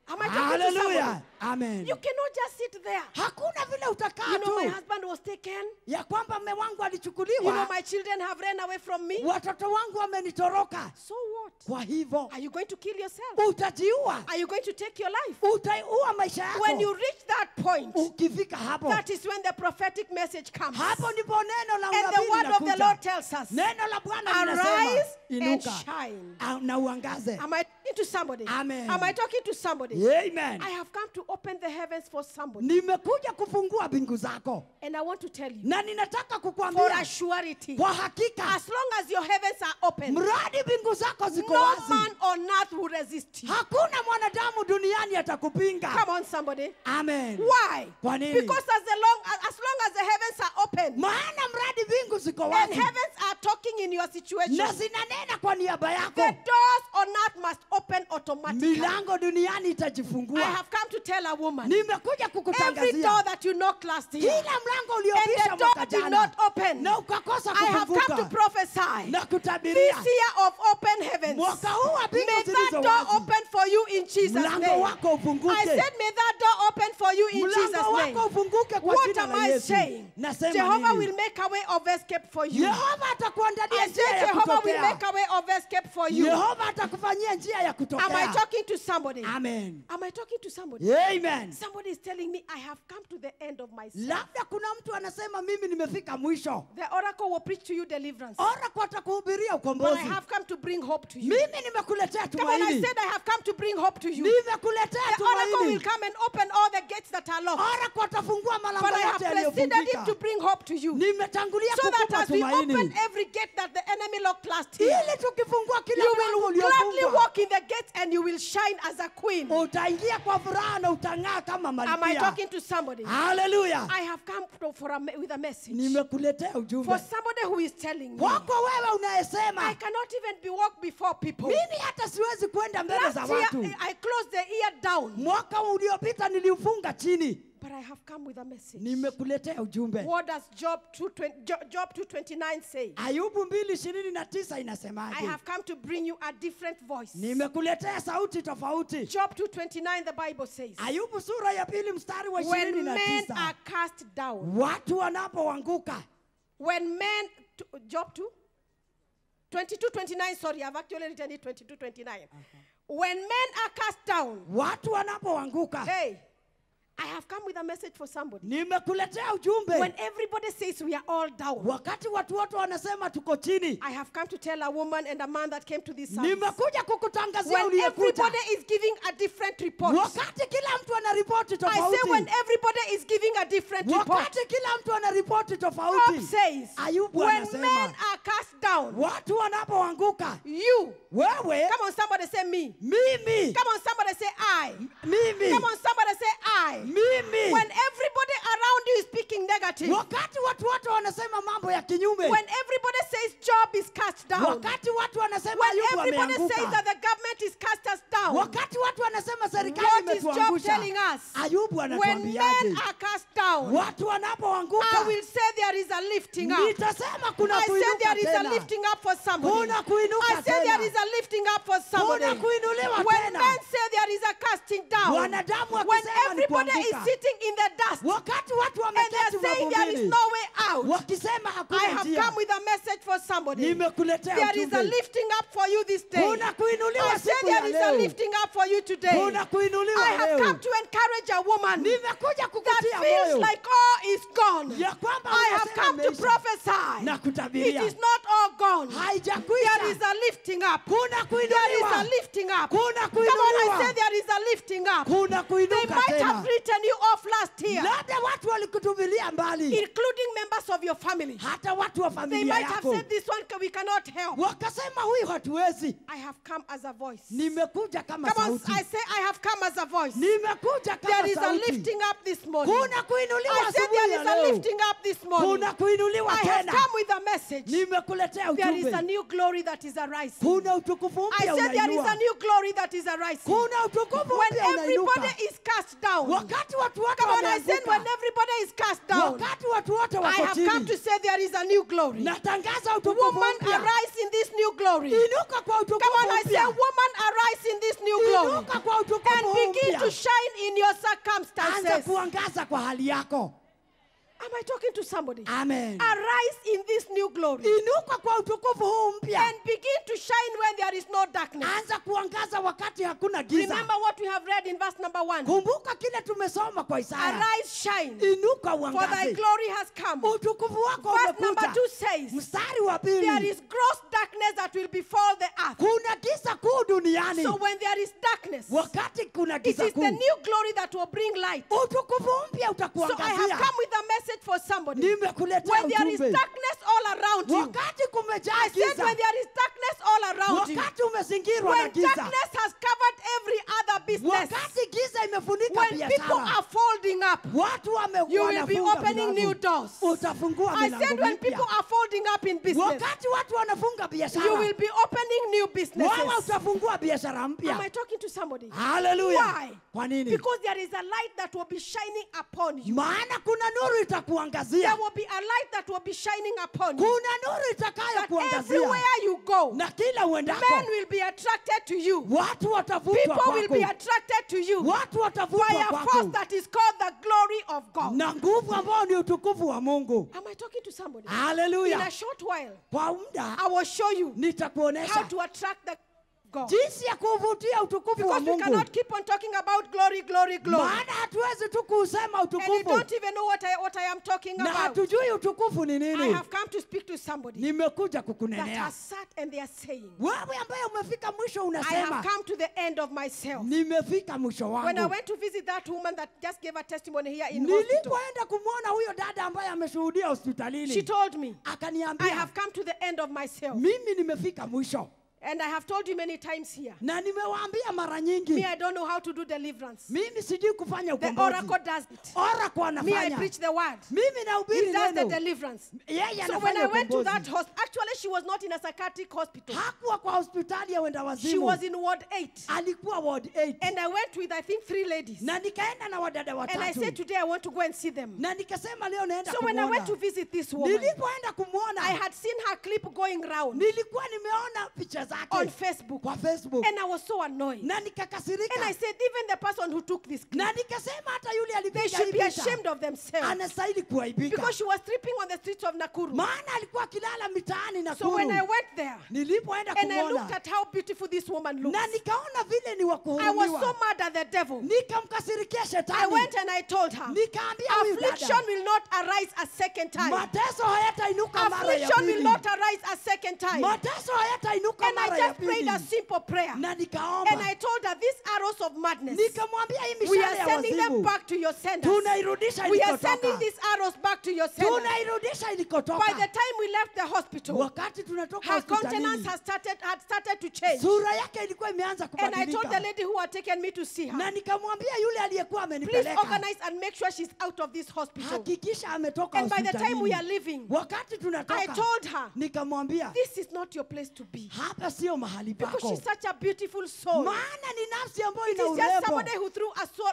Am I talking to somebody? Hallelujah. Amen. You cannot just sit there. Hakuna vile utakaa You know, my tu husband was taken. ya kwamba mme wangu You know, alichukuliwa, my children have ran away from me. watoto wangu wamenitoroka. So what? Kwa hivyo Are you going to kill yourself? utajiua, Are you going to take your life? utaua maisha When you yako. reach that point, Ukifika hapo, that is when the prophetic message comes. hapo ndipo neno la And the unabii word of the linakuja. Lord tells us, Neno la Bwana linasema arise and inuka shine. na uangaze. Am I talking to somebody? Amen. Am I talking to somebody? Amen. I have come to open the heavens for somebody. Nimekuja kufungua mbingu zako. And I want to tell you, Na ninataka for kukuambia a surety, kwa hakika, as long as your heavens are open, mradi mbingu zako ziko no wazi, man on earth will resist you. hakuna mwanadamu duniani atakupinga. Come on, somebody. Amen. Why? Kwa nini? Because as long as the heavens are open, Maana mradi mbingu ziko and wazi heavens are talking in your situation, na zinanena kwa niaba yako, the doors on earth must open automatically. milango duniani I itajifungua. have come to tell a woman, Nimekuja every door kukutangazia that you knocked last year, kila mlango and uliobisha the door mwaka did jana not open, na ukakosa I have come to kufunguka prophesy. na This kutabiria year of open heavens, mwaka huu wa mbingu may zilizo that door wazi, open for you in Jesus' mlango name. wako I ufunguke, said, may that door open for you in Jesus' mlango name. wako ufunguke kwa What jina am la I Yesu. saying? Nasema Jehovah nini? will make a way of escape for you. Yehova atakuandalia I njia said, ya Jehovah will kutokea. make a way of escape for you. Yehova atakufanyia njia ya Am I kutokea. talking to somebody? Amen. Am I talking to somebody? Amen. Somebody is telling me I have come to the end of myself. Labda kuna mtu anasema mimi nimefika mwisho. The oracle will preach to you deliverance. Oracle atakuhubiria But I ukombozi. have come to bring hope to you. Mimi nimekuletea Come on, I tumaini. said I have come to bring hope to you. Nimekuletea The oracle will tumaini. come and open all the gates that are locked. Oracle atafungua malango But I have yote preceded him to yaliyofungika. bring hope to you. Nimetangulia So that kukupa as we open tumaini. every gate that the enemy locked last year, Ili tukifungua kila you mlango will gladly uliofungwa, walk in the gates and you will shine as a queen. utaingia kwa furaha na utang'aa kama Am I malkia. talking to somebody? Hallelujah. I have come with a message. Nimekuletea For ujumbe. somebody who is telling me, Kwako wewe I unayesema cannot even be walked before people. mimi hata siwezi kwenda mbele Last za year, watu. I closed the ear down. Mwaka uliopita niliufunga chini. But I have come with a message. Nimekuletea ujumbe. What does Job 2:29 say? Ayubu 2:29 I inasemaje? have come to bring you a different voice. Nimekuletea sauti tofauti. Job 2:29, the Bible says, Ayubu sura ya 2 mstari wa when men 29. are cast down, Watu wanapoanguka. when men, Job 22:29, sorry, I've actually written it 22:29. When men are cast down, Watu wanapoanguka. hey, I have come with a message for somebody. Nimekuletea ujumbe. When everybody says we are all down, Wakati watu wote wanasema tuko chini. I have come to tell a woman and a man that came to this service. Nimekuja kukutangazia When uliyekuja. everybody is giving a different report, Wakati kila mtu ana ripoti I say when tofauti. everybody is giving a different report, Wakati kila mtu ana ripoti Job tofauti. says, Ayubu when anasema, men are cast down, watu wanapoanguka. you, Wewe, come on, somebody say me. mimi, Come on, somebody say I. mimi, Come on, somebody say I. mimi. When everybody around you is speaking negative, Wakati watu wote wanasema mambo ya kinyume. when everybody says Job is cast down, Wakati watu wanasema when Ayubu everybody says ameanguka. that the government is cast us down, Wakati watu wanasema serikali what is Job imetuangusha. telling us? Ayubu When men anatuambiaje? are cast down, Watu wanapoanguka. I will say there is a lifting up. Nitasema kuna I said kuinuka there is a tena. lifting up for somebody. Kuna kuinuka I said there tena. is a lifting up for somebody. Kuna kuinuliwa When tena. men say there is a casting down, Wanadamu when wakisema ni everybody is kuanguka. sitting in the dust Wakati watu and they wameketi are saying there is mavumbini. no way out, Wakisema I hakuna have njia. come with a message for somebody. Nimekuletea There is a ujumbe. lifting up for you this day. Kuna kuinuliwa I said siku there ya is a leo. lifting up for you today. Kuna kuinuliwa I have leo. come to encourage a woman Nimekuja that kukutia feels moyo. like all is gone. Ya kwamba I have unasema come to imeisha. prophesy. Na It kutabiria. is not all gone. Haijakwisha. There is a lifting up. Kuna There is a kuinuliwa. lifting up. Kuna Come on, I kuinuliwa. say there is a lifting up. Kuna They kuinuka might have tena. written you off last year, Labda watu walikutubilia mbali. including members of your family. Hata watu wa They familia might have yako. said this one we cannot help. Wakasema huyu hatuwezi. I have come as a voice. Nimekuja kama Come on, sauti. I say I have come as a voice. Nimekuja kama There is a sauti. lifting up this morning. Kuna kuinuliwa I said asubuhi there ya is a leo. lifting up this morning. Kuna kuinuliwa I have tena. come with a message. Nimekuletea There is a ujumbe. new glory that is arising. Kuna utukufu I mpya said there is a unainua. new glory that is arising. Kuna utukufu When mpya unainuka. everybody is cast down. Wakati watu wote Come on, I said when wameanguka. everybody is cast down. Wakati watu wote I wako have come to chini. say there is a new glory. Natangaza utukufu Woman, mpya. arise in this new glory. Inuka kwa Come utukufu on, I say, mpya. woman, arise in this new glory. Inuka kwa utukufu And begin mpya. to shine in your Anza circumstances. kuangaza kwa hali yako. Am I talking to somebody? Amen. Arise in this new glory Inuka kwa utukufu huu mpya. and begin to shine when there is no darkness. Anza kuangaza wakati hakuna giza. Remember what we have read in verse number 1. Kumbuka kile tumesoma kwa Isaya. Arise, shine, Inuka for thy uangaze. glory has come. Utukufu wako Verse number umekuja. 2 says, Mstari wa there pili. is gross darkness that will befall the earth. Kuna giza kuu duniani. So when there is darkness, Wakati kuna it giza is the kuu. new glory that will bring light. Utukufu mpya So I have utakuangazia. come with a message for somebody. Nimekuletea When there is ujumbe. darkness all around you, Wakati kumejaa I said giza. when there is darkness all around you, Wakati umezingirwa na when giza. darkness has covered every other business, Wakati giza imefunika when people biashara. are folding up, Watu you will be wanafunga opening new milango. doors. Utafungua I milango said when people mipya. are folding up in business, Wakati watu wanafunga you biashara. will be opening new Wewe businesses. utafungua biashara Am I mpya. talking to somebody? Hallelujah. Why? Kwa nini? Because there is a light that will be shining upon you. Maana kuna nuru There itakuangazia. will be a light that will be shining upon you. Kuna nuru That itakayokuangazia. everywhere you go, Na kila men uendako. will be attracted to you. Watu watavutwa People will be kwako. attracted to you Watu by watavutwa a force kwako. that is called the glory of God. Na nguvu ambao ni utukufu wa Mungu. Am I talking to somebody? In Hallelujah. a short while, Kwa muda I will show you how nitakuonesha to attract the God. jinsi ya kuvutia utukufu wa Because we Mungu. cannot keep on talking about glory, glory, glory. Maana hatuwezi tu kusema And you utukufu don't even know what I am talking na about. hatujui utukufu ni I nini. have come to speak to somebody Nimekuja that kukunenea has sat and they are saying, wewe ambaye umefika mwisho, I have unasema come to the end of myself. nimefika mwisho When I wangu. went to visit that woman that just gave a testimony here in hospital, Nilipoenda kumwona huyo dada ambaye ameshuhudia she hospitalini, told me, I akaniambia have come to the end of myself. mimi nimefika mwisho. And I have told you many times here, Na nimewaambia mara me, nyingi, I don't know how to do deliverance. mimi sijui kufanya The ukombozi. oracle does it. Oracle Me, I anafanya. preach the word. Mimi He nahubiri does the neno. deliverance. Yeye So when I anafanya went to that ukombozi. hospital, actually she was not in a psychiatric hospital. Hakuwa kwa hospitali ya wenda She wazimu. was in ward 8. Alikuwa ward 8. And I went with, I think, 3 ladies. Na nikaenda na wadada And I said, watatu. today I want to go and see them. Na nikasema leo naenda So when I went to kumwona. visit this woman, Nilipoenda kumwona, I had seen her clip going round nilikuwa nimeona picha on zake Facebook. kwa Facebook. And I was so annoyed. Na And I nikakasirika. said, even the person who took this clip, Na nikasema hata yule they alipiga should hii be picha ashamed of themselves. anastahili kuaibika. Because she was sleeping on the streets of Nakuru. Maana alikuwa akilala mitaani na So when I kuru. went there, Nilipoenda and I looked kumwona at how beautiful this woman looks, na nikaona vile ni wa I was so kuhurumiwa. mad at the devil. Nikamkasirikia I shetani. went and I told her, Nikaambia huyu affliction dada, will not arise a second time. mateso hayatainuka mara ya Affliction will pili. not arise a second time. Mateso hayatainuka And I mara ya just prayed a pili. simple prayer. Na And nikaomba. I told her, these arrows of madness, Nikamwambia hii we mishale are ya sending them wazimu. back to your senders. Tunairudisha We are sending ilikotoka. these arrows back to your senders. Tunairudisha By the ilikotoka. time we left the hospital, Wakati tunatoka her countenance hospitalini, had started to change. sura yake ilikuwa imeanza And I told the kubadilika. lady who had taken me to see her, Na nikamwambia yule aliyekuwa please amenipeleka, organize and make sure she's out of this hospital. hakikisha ametoka And by the time we are hospitalini. leaving, Wakati I tunatoka, told her, nikamwambia this is not your place to be. hapa sio mahali Because pako. she's such a beautiful soul. Maana ni nafsi ambayo It ina is just urembo. somebody who threw a soul,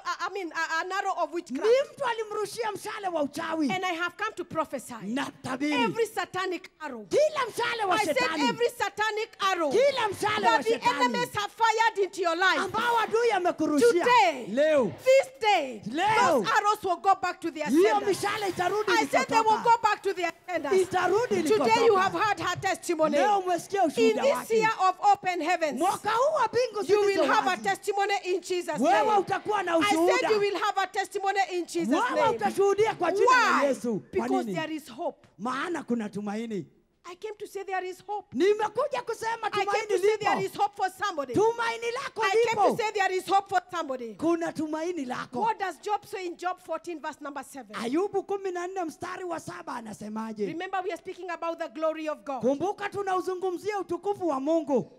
an arrow of witchcraft. Ni mtu alimrushia mshale wa uchawi. And I have come to prophesy. Na tabiri. Every satanic arrow. Kila mshale wa I said shetani. every satanic arrow Kila mshale wa that the shetani. enemies have fired into your life. Ambao adui amekurushia. Today, Leo. this day, Leo. those arrows will go back to their Hiyo senders. mishale itarudi I said they will ilikotoka. go back to their senders. Itarudi Today you ilikotoka. have heard her testimony. Leo umesikia In ushuhuda this wake. year of open heavens, Mwaka huu wa mbingu you will zilizo have a wazi. testimony in Jesus' Wewe name. utakuwa na I said ushuhuda. you will have a testimony in Jesus' Wewe name. utashuhudia kwa jina la Why? Yesu. Kwa Because nini? there is hope. Maana kuna tumaini. I came to say there is hope. Nimekuja kusema I came tumaini to say there lipo. is hope for somebody. Tumaini lako I came to lipo. say there is hope for somebody. Kuna tumaini lako. What does Job say in Job 14 verse number 7? Ayubu 14 mstari wa 7 anasemaje? Remember we are speaking about the glory of God. Kumbuka tunauzungumzia utukufu wa Mungu.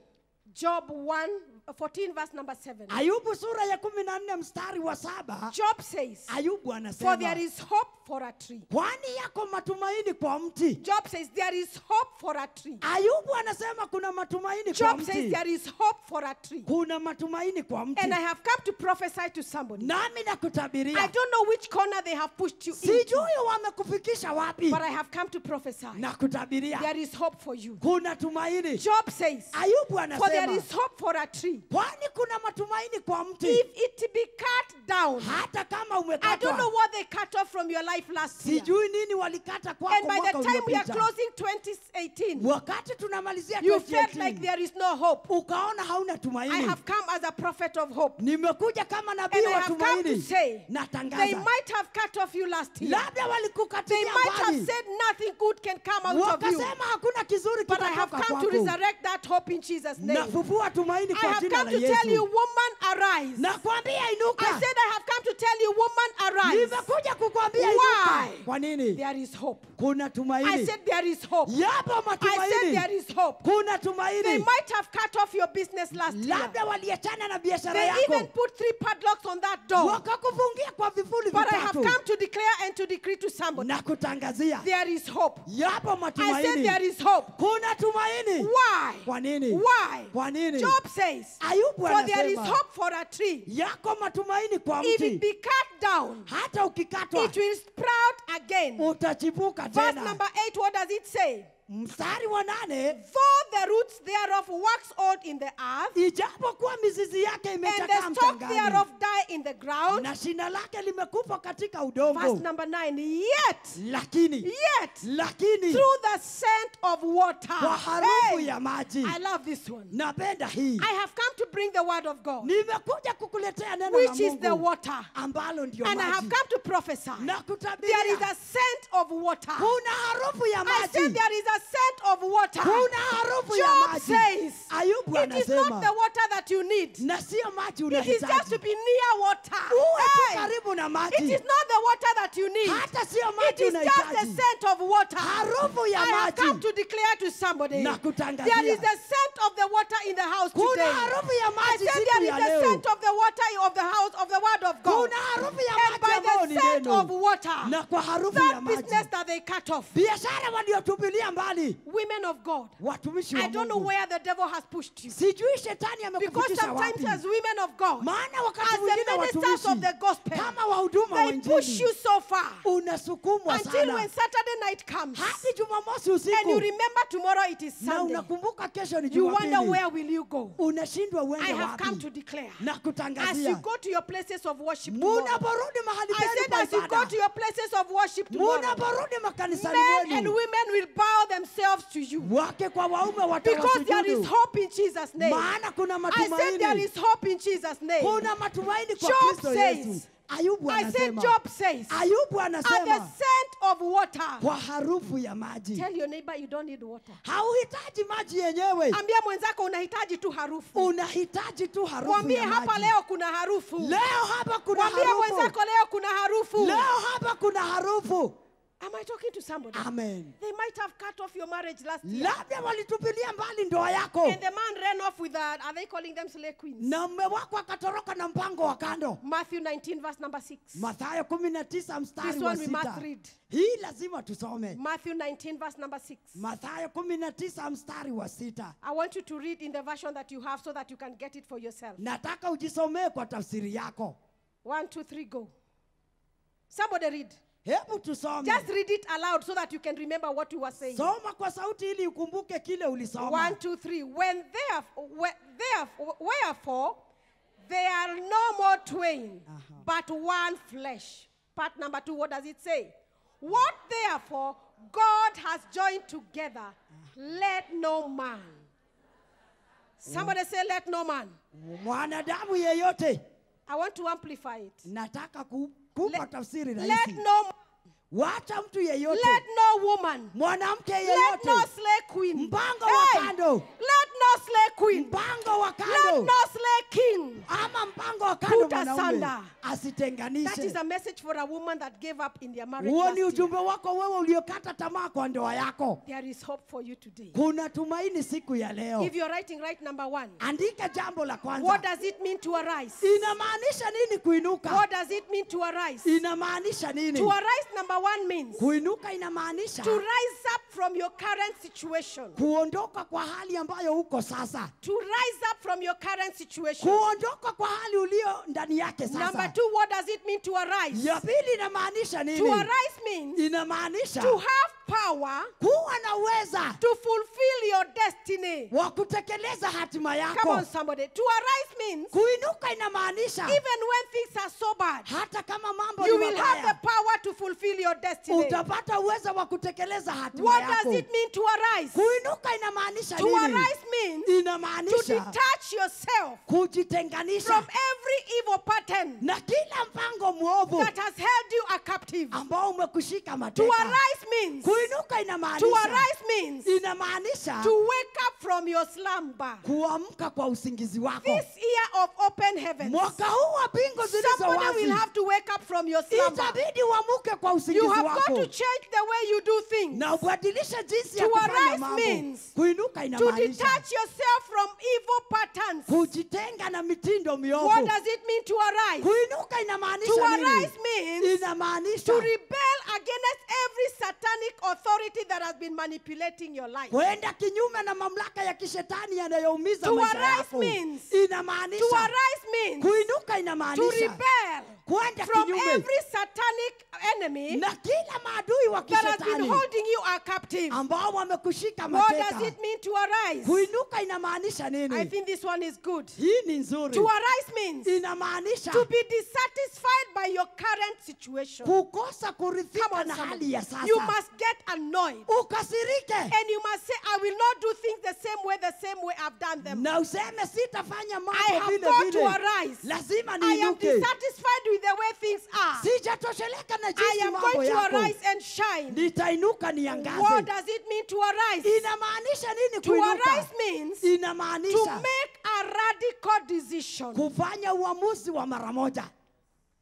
Job 14 verse number 7. Ayubu sura ya 14 mstari wa 7. Job says, Ayubu for anasema, there is hope for a tree. kwani yako matumaini kwa mti. Job says there is hope for a tree. Ayubu anasema kuna matumaini kwa Job says mti. there is hope for a tree. Kuna matumaini kwa mti. And I have come to prophesy to somebody. Nami I nakutabiria. don't know which corner they have pushed you into, Sijui wamekufikisha wapi. but I have come to prophesy. Nakutabiria. There is hope for you. Kuna tumaini. Job says, Ayubu for there anasema is hope for a tree. mti. Kwani kuna matumaini kwa mti. If it be cut down, Hata kama I don't know umekatwa. what they cut off from your life last year. Sijui nini walikata kwako And by mwaka the time we are uliopita. closing 2018, Wakati tunamalizia you felt like 2018. there is no hope. Ukaona hauna I tumaini. have come as a prophet of hope. Nimekuja kama nabii And I wa have come to tumaini. say, they Natangaza. might have cut off you last year. Labda They walikukatilia might have mbali. said nothing good can come out of you. Wakasema hakuna kizuri But I have kitatoka come to kwako. resurrect that hope in Jesus' name. Nafufua tumaini I kwa have jina come la to tell you, Yesu. woman, arise. Nakwambia inuka. I said I have come to tell you, woman, arise. Nimekuja kukwambia Why? inuka. Kwa nini? There is hope. Kuna I tumaini. said there is hope. Yapo I said there matumaini. is hope. Kuna They tumaini. might have cut off your business last year. Labda waliachana na biashara They even yako. put 3 padlocks on that door. Wakakufungia kwa vifuli But I have vitatu. come to declare and to decree to somebody, Na kutangazia. there is hope. Yapo I said there matumaini. is hope. Kuna tumaini. Why? Kwa nini? Why? Kwa nini? Job says, Ayubu for there is anasema. hope for a tree. Yako matumaini kwa If it mti. be cut down, Hata ukikatwa. it will sprout again. Utachipuka Verse tena. number 8, what does it say? Mstari wa 8. Though the roots thereof wax old in the earth, Ijapokuwa mizizi yake and imechakaa the stalk mchangani. thereof die in the ground. Na shina lake limekufa katika Verse udongo. number 9, yet, Lakini. through the scent of water. Kwa harufu Hey, ya maji. I love this one. Napenda hii. I have come to bring the word of God, Nimekuja kukuletea neno la which is the Mungu. water. Ambalo ndio And I have maji. come to prophesy. Na There is kutabiria. a scent of water. Kuna harufu ya I said maji. there is a scent of water. Kuna harufu ya Job maji. says, Ayubu it is not anasema. the water that you need. Na sio maji It is just to unahitaji. be near water. Uwe tu Hey, karibu na it maji. is not the water that you need. Hata sio It maji is just the unahitaji. scent of water. Harufu ya I have maji. come to declare to somebody, Na there kutangazia. is a scent of the water in the house Kuna today. harufu ya I maji said siku there is ya a leo. scent of the water of the house of the word of God. Kuna harufu ya And maji by ambayo the ni scent neno. of water, Na kwa harufu ya that maji. business that they cut off, Biashara waliotupilia mbali. women of God, Watumishi wa I don't know Mungu. where the devil has pushed you. Sijui shetani Because amekufikisha sometimes wapi. as women of God, Maana wakati as mwingine the ministers of the watumishi gospel, kama wahuduma wa they push you injili so far unasukumwa until sana when Saturday night comes hadi Jumamosi and you usiku remember tomorrow it is na Sunday. unakumbuka kesho ni You wonder Jumapili. where will you go? Unashindwa I uende have come to wapi declare, na as you kutangazia. go to your places of worship tomorrow, Munaporudi mahali I penu said pa as you go ibada. to your places of worship tomorrow, Munaporudi makanisani men and mwenu. women will bow themselves to you Wake kwa waume because there is watawasujudu. hope in Jesus' name. Maana kuna I said there matumaini. is hope in Jesus' name. Kuna matumaini kwa Job Kristo says, Yesu. Ayubu I said anasema. Job says, Ayubu at the anasema scent of water. kwa harufu ya maji. Tell your neighbor you don't need water. Hauhitaji maji yenyewe. Ambia mwenzako unahitaji tu harufu. Unahitaji tu harufu Mwambie ya hapa maji. leo kuna harufu. Leo hapa kuna Mwambie harufu. mwenzako leo kuna harufu. Leo hapa kuna harufu. Am I talking to somebody? Amen. They might have cut off your marriage last year. Labda walitupilia mbali ndoa yako. And the man ran off with are they calling them slay queens? Na mume wako akatoroka na mpango wa kando. Matthew 19 verse number 6. Mathayo 19 mstari This wa one we must 6. read. Hii lazima tusome. Matthew 19 verse number 6. Mathayo 19 mstari wa 6. I want you to read in the version that you have so that you can get it for yourself. Nataka ujisomee kwa tafsiri yako. 1, 2, 3, go. Somebody read. Hebu tusome. Just read it aloud so that you can remember what you were saying. Soma kwa sauti ili ukumbuke kile ulisoma. 1, 2, 3. Wherefore they are no more twain, but one flesh. Part number 2, what does it say? What therefore God has joined together, let no man. Somebody say, let no man. Mwanadamu yeyote. I want to amplify it. Nataka kupa tafsiri Let rahisi. no man. Wacha mtu yeyote. Let no woman. Mwanamke Let yeyote. no slay queen. Mpango wa kando. Let no slay queen. Mpango wa Let kando. no slay king. Ama mpango wa kando Put mwanaume. asunder. That Asitenganishe. is a message for a woman that gave up in their marriage Huo last ni year. ujumbe wako wewe uliokata tamaa kwa ndoa yako. There is hope for you today. Kuna tumaini siku ya leo. If you're writing right number 1, Andika jambo la what kwanza. does it mean to arise? Inamaanisha nini kuinuka? What does it mean to arise? Inamaanisha nini? To arise number 1 means to Kuinuka inamaanisha rise up from your current situation. kuondoka kwa hali ambayo uko sasa. To rise up from your current situation. Kuondoka kwa hali ulio ndani yake Number sasa. 2, what does it mean to arise? Ya pili inamaanisha To nini? arise means Inamaanisha to have power kuwa na uweza to fulfill your destiny. wa kutekeleza hatima Come yako. on, somebody. To arise means Kuinuka inamaanisha even when things are so bad, hata kama mambo you ni will have the mabaya, power to fulfill your destiny. utapata uwezo wa kutekeleza hatima What does yako. it mean to arise? Kuinuka inamaanisha To nini? arise means to Inamaanisha detach yourself kujitenganisha from every evil pattern na kila mpango mwovu that has held you a captive. ambao umekushika To mateka. arise means Kuinuka to inamaanisha arise means inamaanisha to wake up from your slumber. kuamka kwa usingizi wako. This year of open heavens, Mwaka huu wa bingu zilizo somebody will wazi, have to wake up from your slumber. itabidi uamuke kwa You usingizi have got wako to change the way you do things. na ubadilishe jinsi ya To kufanya arise mambo. means Kuinuka To inamaanisha detach yourself from evil patterns. kujitenga na mitindo What miovu. does it mean to arise? Kuinuka To inamaanisha arise nini? means Inamaanisha to rebel against every satanic authority that has been manipulating your life. kwenda kinyume na mamlaka ya kishetani yanayoumiza To maisha arise yako. means- Inamaanisha To arise means kuinuka to inamaanisha rebel kwenda from kinyume every satanic enemy na kila maadui wa that has been kishetani holding you a captive. ambao wamekushika What does mateka. it mean to arise? Kuinuka inamaanisha I nini? think this one is good. Hii ni nzuri. To arise means Inamaanisha to be dissatisfied by your current situation. kukosa Come kuridhika on, na somebody. hali ya sasa. You must get annoyed. Ukasirike And you must say, I will not do things the same way I've done them. na useme sitafanya I mambo have vile got to vile. arise. Lazima I am niinuke. dissatisfied with the way things are. Sijatosheleka na I jinsi am mambo going to yako. arise and shine. Nitainuka What niangaze. does it mean to arise? Inamaanisha nini To kuinuka? arise means to Inamaanisha make a radical decision. kufanya uamuzi wa mara moja.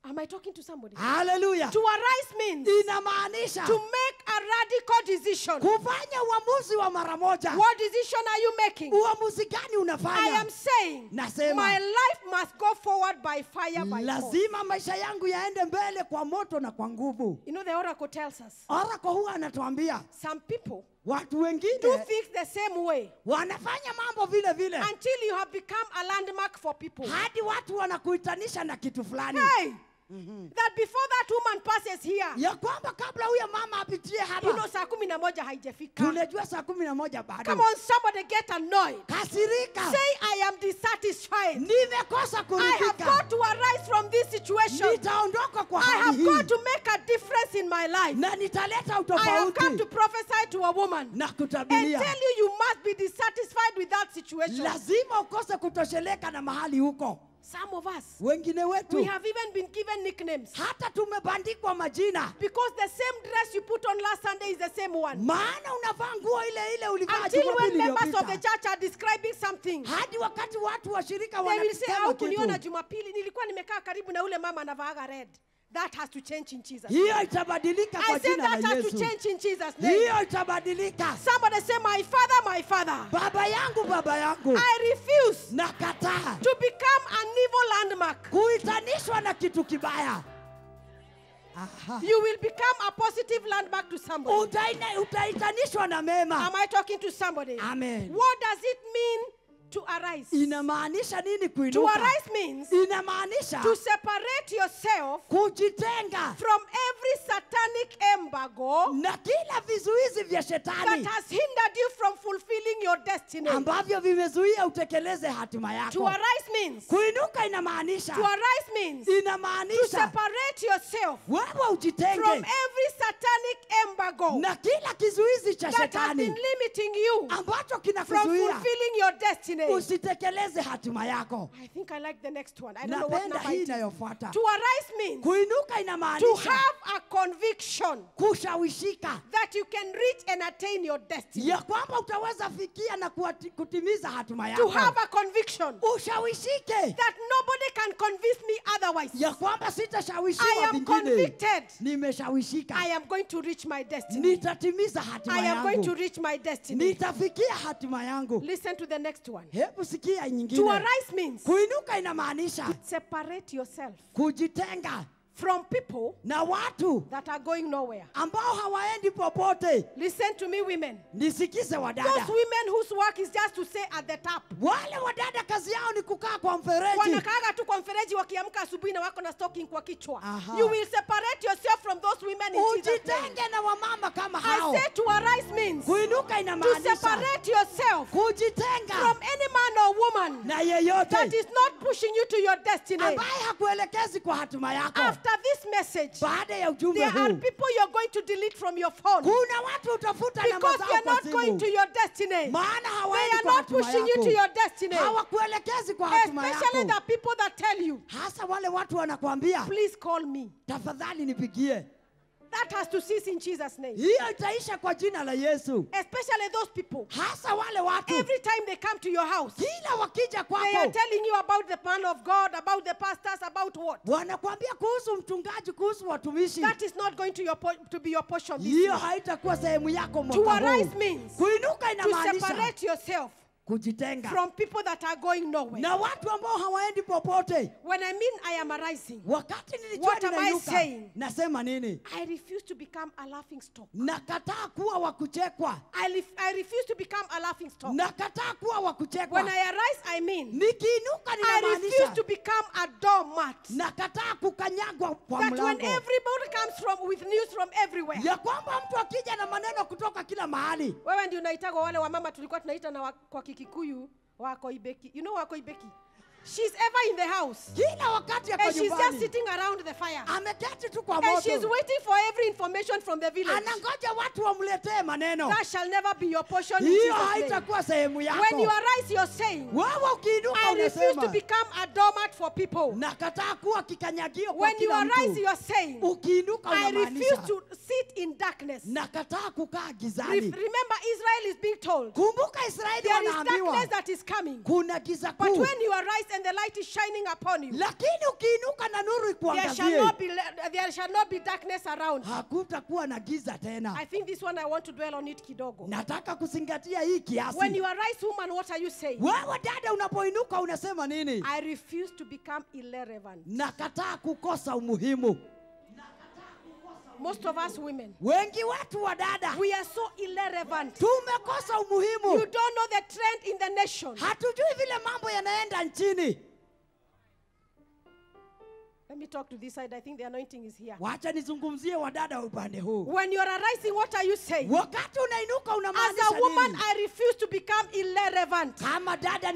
Am I talking to somebody? Haleluya. To arise means Inamaanisha to make a radical decision. kufanya uamuzi wa mara moja. What decision are you making? Uamuzi gani I unafanya? am saying Nasema. my life must go forward by fire, by force. Lazima maisha yangu yaende mbele kwa moto na kwa nguvu. You know, the oracle tells us Oracle huwa anatuambia some people watu do wengine things the same way wanafanya mambo vile vile until you have become a landmark for people. hadi watu wanakuitanisha na kitu fulani. Hey! That before that woman passes here, Ya kwamba kabla huyo mama apitie you know, hapa, saa 11 haijafika. tunajua saa 11 Come bado. on, somebody get annoyed. Kasirika. Say, I am dissatisfied. Nimekosa I have kuridhika. got to arise from this situation. Nitaondoka kwa I have hali got hii to make a difference in my life. na nitaleta I have come to utofauti prophesy to a woman na and kutabiria. tell you, you must be dissatisfied with that situation. Lazima ukose kutosheleka na mahali huko. Some of us, Wengine we wetu have even been given nicknames hata tumebandikwa majina, because the same dress you put on last Sunday is the same one. maana unavaa nguo ile ile ulivaa Until when Jumapili members of the iliyopita. church are describing something, Hadi wakati watu wa shirika they will say, wanasema au kuniona kitu, Jumapili nilikuwa nimekaa karibu na ule mama anavaaga red. That has to change in Jesus. hiyo itabadilika I kwa said jina that la has to Yesu. change in Jesus' name. Hiyo itabadilika. Somebody say, my father, my father. Baba yangu, baba yangu, I refuse nakataa to become an evil landmark. kuitanishwa na kitu kibaya. Aha. You will become a positive landmark to somebody. Utaitanishwa na mema. Am I talking to somebody? Amen. What does it mean to arise? Inamaanisha nini To kuinuka? arise means Inamaanisha to separate yourself kujitenga from every satanic embargo na kila vizuizi vya that shetani has hindered you from fulfilling your destiny. ambavyo vimezuia utekeleze hatima To yako. arise means Kuinuka inamaanisha to arise means to inamaanisha separate yourself wewe from ujitenge every satanic embargo na kila kizuizi cha that has been shetani limiting you ambacho from kinakuzuia fulfilling your destiny. usitekeleze hatima yako. I think I like the next one. I don't know what Napenda number hii it is. inayofuata. To arise means Kuinuka to inamaanisha have a conviction kushawishika that you can reach and attain your destiny. ya kwamba utaweza fikia na kutimiza hatima To yako. have a conviction Ushawishike that nobody can convince me otherwise. ya kwamba I sitashawishiwa am vingine. convicted. Nimeshawishika, I am going to reach my destiny. nitatimiza hatima I am going to yangu, reach my destiny. nitafikia hatima yangu. Listen to the next one. Hebu sikia To nyingine. arise means Kuinuka inamaanisha separate yourself kujitenga from people na watu that are going nowhere. ambao hawaendi popote. Listen to me, women. Nisikize Those wadada, women whose work is just to stay at the top. wale wadada kazi yao ni kukaa kwa mfereji. Wanakaaga tu kwa mfereji wakiamka asubuhi na wako na stocking kwa kichwa. Aha. You will separate yourself from those women in Jesus' name. Ujitenge na wamama kama I hao. say to arise means Kuinuka to inamaanisha separate yourself kujitenga from any man or woman na that yeyote is not pushing you to your destiny. ambaye hakuelekezi kwa hatima yako. After this message, Baada ya ujumbe there are huu, people you're going to delete from your phone kuna watu utafuta namba because zao they're kwa not going to simu, your destiny. maana They hawaendi are kwa not hatima pushing you to yako, your destiny. hawakuelekezi kwa hatima Especially yako. the people that tell you, Hasa wale watu wanakuambia please call me. tafadhali nipigie. That has to cease in Jesus' name. Hiyo itaisha kwa jina la Yesu. Especially those people. Hasa wale watu Every time they come to your house, kila wakija they are kwako telling you about the man of God, about the pastors, about what? wanakuambia kuhusu mchungaji, kuhusu watumishi. That is not going to be your portion this Hiyo year. haitakuwa sehemu yako To mwaka arise huu. means Kuinuka to inamaanisha separate yourself kujitenga from people that are going nowhere. na watu ambao hawaendi popote. When I mean I am arising, Wakati nilijua What am I ninainuka, saying? nasema nini? I refuse to become a laughing stock. Nakataa kuwa wa kuchekwa. I refuse to become a laughing stock. Nakataa kuwa wa kuchekwa. When I arise, I mean Nikiinuka I refuse ninamaanisha to become a doormat. nakataa kukanyagwa kwa That when mlango. everybody comes from with news from everywhere. Ya kwamba mtu akija na maneno kutoka kila mahali. Wewe ndio unaitagwa wale wamama tulikuwa tunaita na kwa Kikikuyu wako Ibeki. You know wako Ibeki? She's ever in the house. Kila wakati yako And she's just nyumbani. sitting around the fire. Ameketi tu kwa And she's moto. waiting for every information from the village. Anangoja watu wamletee maneno. That shall never be your portion in Hiyo Jesus' name. haitakuwa sehemu When you yako. arise, you're saying, Wewe ukiinuka I refuse to unasema become a doormat for people. nakataa kuwa kikanyagio kwa When you kila arise, mtu. you're saying, Ukiinuka I refuse unamaanisha to sit in darkness. nakataa kukaa gizani. Remember, Israel is being told, Kumbuka Israeli there is wanaambiwa darkness that is coming. kuna giza But kuu, when you arise and the light is shining upon you, lakini ukiinuka na nuru there shall ikuangazie, there shall not be darkness around. hakutakuwa na giza tena. I think this one I want to dwell on it kidogo. Nataka kuzingatia hii When kiasi. you arise, woman, what are you saying? Wewe dada, unapoinuka unasema nini? I refuse to become irrelevant. Nakataa kukosa umuhimu. Most of us women, Wengi wetu wa dada we are so irrelevant. tumekosa You umuhimu. don't know the trend in the nation. Hatujui vile mambo yanaenda nchini. Let me talk to this side. I think the anointing is here. Wacha nizungumzie wadada wa upande huu. When you are arising, what are you saying? Wakati unainuka As unamaanisha a woman, nini? I refuse to become irrelevant. Kama dada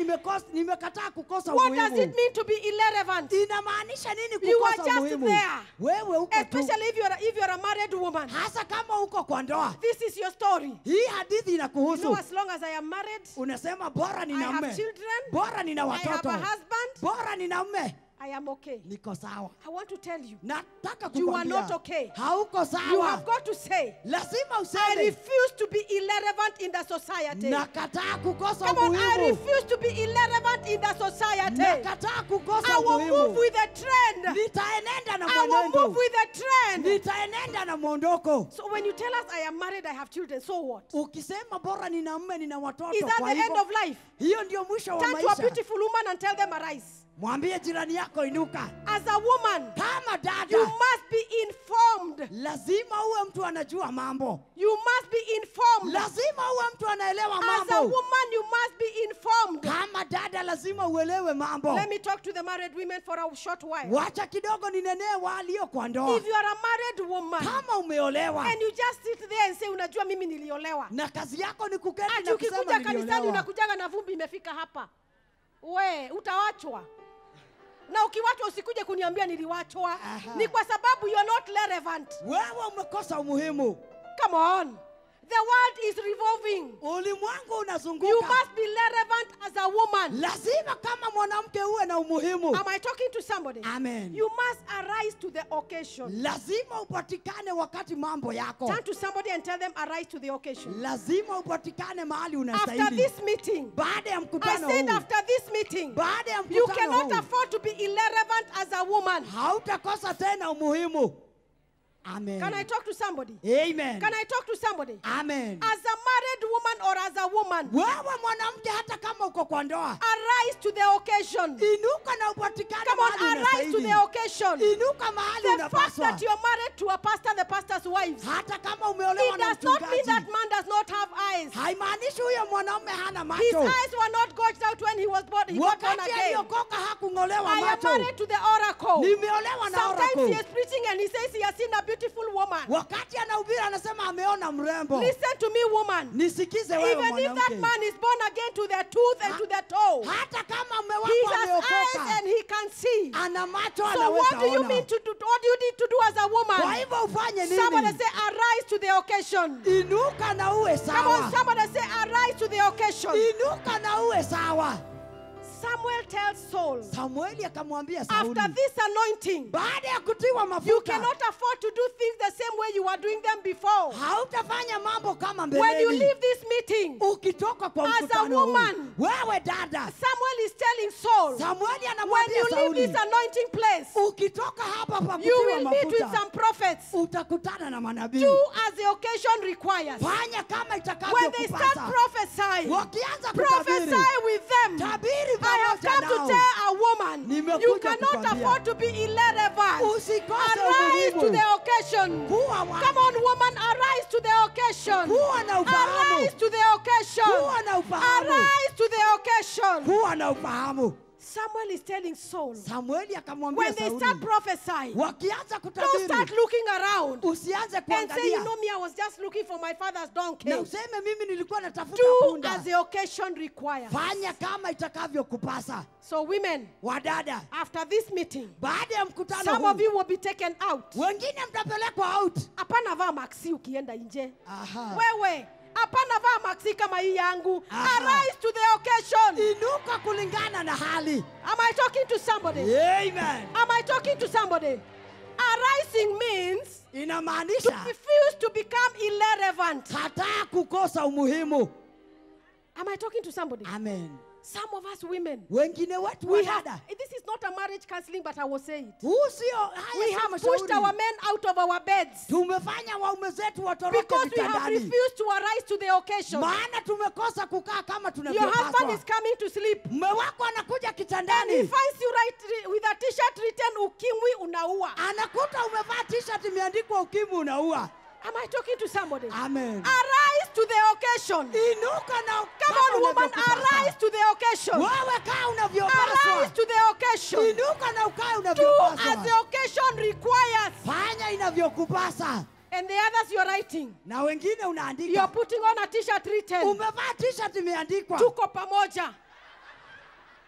nimekataa kukosa What does it umuhimu. mean to be irrelevant? Inamaanisha nini You are kukosa just umuhimu? there. Wewe uko tu. Especially if you're a married woman. Hasa kama uko kwa ndoa. This is your story. Hii hadithi You know, inakuhusu. as long as I am married, Unasema bora I nina have mme. children, Bora nina I have watoto. a husband, Bora nina mme. I am okay. Niko sawa. I want to tell you, Nataka You are kukwambia. not okay. Hauko you have sawa. got to say, Lazima I useme. refuse to be irrelevant in the society. Nakataa kukosa Come on, I umuhimu. refuse to be irrelevant in the society. Nakataa kukosa I will move umuhimu. with the trend. Nitaenenda na I will move mwenendo. with the trend. Nitaenenda na mwondoko. So when you tell us I am married, I have children, so what? Ukisema bora nina mme nina watoto. Is that Kwa the end hivyo, of life? hiyo ndio mwisho wa Turn to a maisha. beautiful woman and tell them arise. Mwambie jirani yako inuka. As a woman, Kama you dada, must be informed. lazima uwe mtu anajua mambo. You must be informed. Lazima uwe mtu anaelewa As a mambo. woman, you must be informed. Kama dada lazima uelewe mambo. Let me talk to the married women for a short while. Wacha kidogo ninenee walio kwa ndoa. If you are a married woman Kama umeolewa and you just sit there and say, unajua mimi niliolewa. na kazi yako ni kuketi Ati na kusema ukikuja kanisani niliolewa. unakujaga na vumbi imefika hapa. We, utawachwa. Na ukiwachwa usikuje kuniambia niliwachwa. Aha. Ni kwa sababu you are not relevant. Wewe umekosa umuhimu. Come on. The world is revolving. Ulimwengu unazunguka. You must be relevant as a woman. Lazima kama mwanamke uwe na umuhimu. Am I talking to somebody? Amen. You must arise to the occasion. Lazima upatikane wakati mambo yako. Turn to somebody and tell them arise to the occasion. Lazima upatikane mahali After unastahili. this meeting, Baada ya I mkutano said huu. after this meeting, Baada ya you mkutano cannot huu. afford to be irrelevant as a woman. Hautakosa tena umuhimu. Amen. Can I talk to somebody? Amen. Can I talk to somebody? Amen. As a married woman or as a woman, Wewe mwanamke hata kama uko kwa ndoa, arise to the occasion. inuka na upatikane Come on, mahali arise to unastahili. the occasion. Inuka mahali The fact unapaswa. that you're married to a pastor, the pastor's wife, Hata kama umeolewa it na does not mean mchungaji, that man does not have eyes. haimaanishi huyo mwanaume hana His macho. eyes were not gouged out when he was born. He got born Wakati again. aliokoka hakung'olewa I am macho. married to the oracle. Nimeolewa na Sometimes he oracle. is preaching and he says he has seen a beautiful woman. Wakati anahubiri anasema ameona mrembo. Listen to me, woman. Nisikize wewe Even if that mwanamke. man is born again to the tooth and to the toe, Hata kama mume he wako has eyes ameokoka, and he can see. ana macho, So what do you anaweza mean ona. to do? What do you need to do as a Kwa woman? hivyo ufanye Somebody nini? say, arise to the occasion. Inuka na uwe Come on, sawa. somebody say, arise to the occasion. Inuka na uwe sawa. Samuel tells Saul, Samueli akamwambia after Sauli, this anointing, baada ya kutiwa you mafuta, cannot afford to do things the same way you were doing them before. hautafanya mambo kama When you mbeleni. leave this meeting, Ukitoka kwa as a mkutano huu, woman, wewe dada, Samuel is telling Saul, Samueli when anamwambia you leave Sauli, this anointing place, ukitoka hapa pa you kutiwa will meet with mafuta, some prophets. utakutana na manabii. Do as the occasion requires. Fanya kama When they start itakavyokupasa. prophesying, Wakianza prophesy kutabiri, with them. tabiri I have pamoja come to nao. tell a woman, Nimekuja you cannot kukwambia. afford to be irrelevant. Usikose Arise to umuhimu. the occasion. Kuwa wa- Come on, woman, arise to the occasion. Kuwa na ufahamu. Arise to the occasion. Kuwa na ufahamu. Arise to the occasion. Kuwa na ufahamu. Samuel is telling Saul, Samueli akamwambia when they start Sauli, prophesying, wakianza don't start kutabiri, looking around usianze and say, you kuangalia know me, I was just looking for my father's donkey. na useme mimi nilikuwa natafuta Do punda. as the occasion requires. Fanya kama itakavyokupasa. So women, Wadada, after this meeting, baada ya mkutano some of huu, you will be taken out. wengine mtapelekwa out. Hapana vaa maxi ukienda nje. Aha. Wewe, hapana vaa maxi kama hii yangu. Aha. Arise to the occasion. Inuka kulingana na hali. Am I talking to somebody? Amen. Am I talking to somebody? Arising means to Inamaanisha refuse to become irrelevant. kataa kukosa umuhimu. Am I talking to somebody? Amen. Some of us women, Wengine wetu we have, wadada, this is not a marriage counseling, but I will say it. huu sio We haya have si pushed mashauri. our men out of our beds Tumefanya waume zetu watoroke because we have vitandani. refused to arise to the occasion. Maana tumekosa kukaa kama Your husband tunavyopaswa. is coming to sleep. Mume wako anakuja And he kitandani, finds you with a t-shirt written ukimwi unaua. anakuta umevaa t-shirt imeandikwa ukimwi unaua. Am I talking to somebody? Amen. Arise to the occasion. Inuka na Come on, woman, arise to the occasion. Wewe kaa Arise unavyopaswa. to the occasion. Inuka na ukae Do as the unavyopaswa. occasion requires. Fanya inavyokupasa. And the others you're writing. Na wengine You're unaandika. putting on a t-shirt written Umevaa t-shirt imeandikwa. tuko pamoja.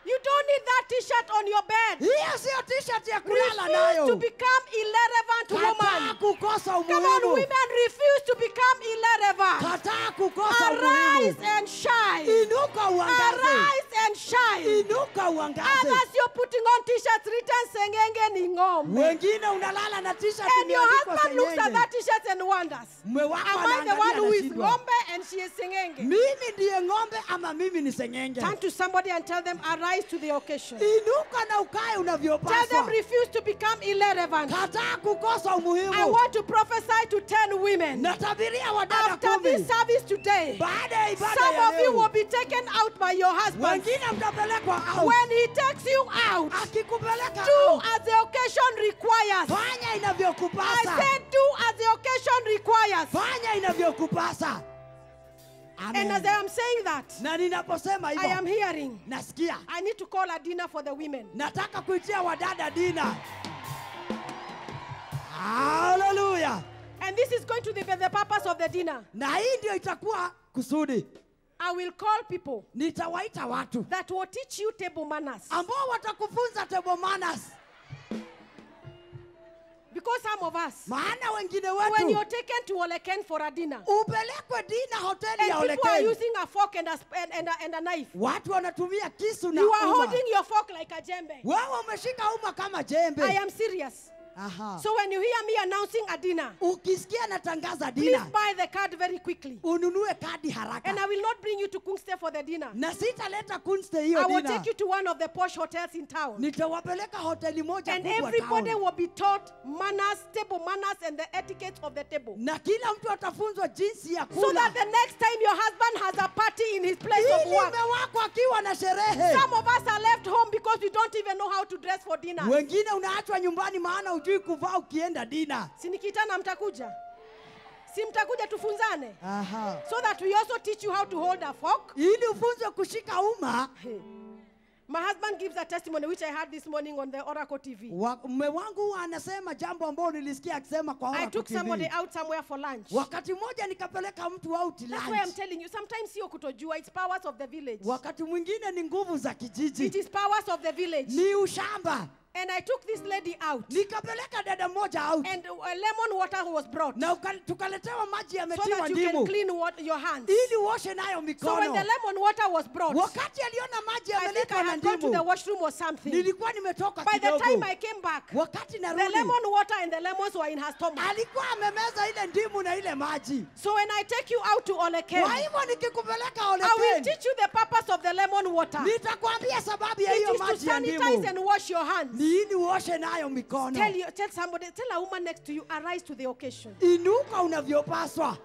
You don't need that t-shirt on your bed. Hiyo sio t-shirt ya kulala Refuse to nayo. become irrelevant Kataa woman. kukosa Come on, umuhimu. women, refuse to become irrelevant. Kataa kukosa Arise umuhimu. and shine. Inuka uangaze. Arise and shine. Inuka uangaze. Others, you're putting on t-shirts written Sengenge ni ng'ombe. Wengine unalala na t-shirt And your imeandikwa husband looks at sengenge. that t-shirt and wonders, Mume wako am I the one who is anashindwa. ng'ombe and she is Sengenge? Mimi ndiye ng'ombe ama mimi ni sengenge? Turn to somebody and tell them, arise to the occasion. Inuka na ukae Tell them, unavyopaswa. refuse to become irrelevant. Kataa kukosa I umuhimu. want to prophesy to 10 women. Natabiria wadada After this 10. service today, Baada ya ibada some ya of you will leo, be taken out by your husband. wengine mtapelekwa out. When he takes you out, Akikupeleka do out, as the occasion requires. fanya I inavyokupasa. said, do as the occasion requires. Fanya inavyokupasa. And as I am saying that, Na ninaposema I am hivyo, hearing nasikia I need to call a dinner for the women. nataka kuitia wadada dina. Hallelujah. And this is going to be the purpose of the dinner. Na hii ndio itakuwa kusudi. I will call people Nitawaita watu that will teach you table manners. ambao watakufunza table manners. Because some of us, Maana wengine when you're wetu taken to Oleken for a dinner, upelekwe dina hoteli and ya people are Olekeni. using a fork and a knife, Watu wanatumia kisu na you are uma. holding your fork like a jembe. Wewe umeshika uma kama jembe. I am serious. Aha. So when you hear me announcing a dinner, Ukisikia natangaza please dina, buy the card very quickly. ununue kadi haraka. And I will not bring you to Kungste for the dinner. Na sitaleta Kunste I hiyo will dina. take you to one of the posh hotels in town. Nitawapeleka hoteli moja And kubwa everybody town. will be taught manners, table manners, and the etiquette of the table. Na kila mtu atafunzwa jinsi ya So kula. that the next time your husband has a party in his place of Ili work, mume wako akiwa na sherehe. some of us are left home because we don't even know how to dress for dinner. Wengine unaachwa nyumbani maana hujui kuvaa ukienda dina. Si nikitana mtakuja? Si mtakuja tufunzane? Aha. So that we also teach you how to hold a fork. Ili ufunzwe kushika uma. My husband gives a testimony which I heard this morning on the Oracle TV. Mume wangu anasema jambo ambalo nilisikia akisema kwa I Oracle took somebody TV. out somewhere for lunch. Wakati mmoja nikapeleka mtu out That's why I'm lunch. telling you, sometimes sio kutojua, it's powers of the village. Wakati mwingine ni nguvu za It kijiji. is powers of the village. Ni ushamba. And I took this lady out. Nikapeleka dada moja out. And lemon water was brought. Na tukaletewa maji So yametiwa that you can ndimu. clean your hands. Ili uoshe nayo So when mikono. the lemon water was brought, Wakati aliona maji I think I yameletwa na had gone to the ndimu. washroom or something. Nilikuwa nimetoka By the time kidogo. I came back, Wakati the narudi. lemon water and the lemons were in her stomach. Alikuwa amemeza ile ndimu na ile maji. So when I take you out to Oleken, Kwa hivyo nikikupeleka I will Oleken, teach you the purpose of the lemon water. nitakwambia sababu ya It hiyo is to maji ya sanitize ndimu. and wash your hands. Ni ili uoshe nayo mikono. Tell somebody, tell a woman next to you, arise to the occasion. Inuka unavyopaswa.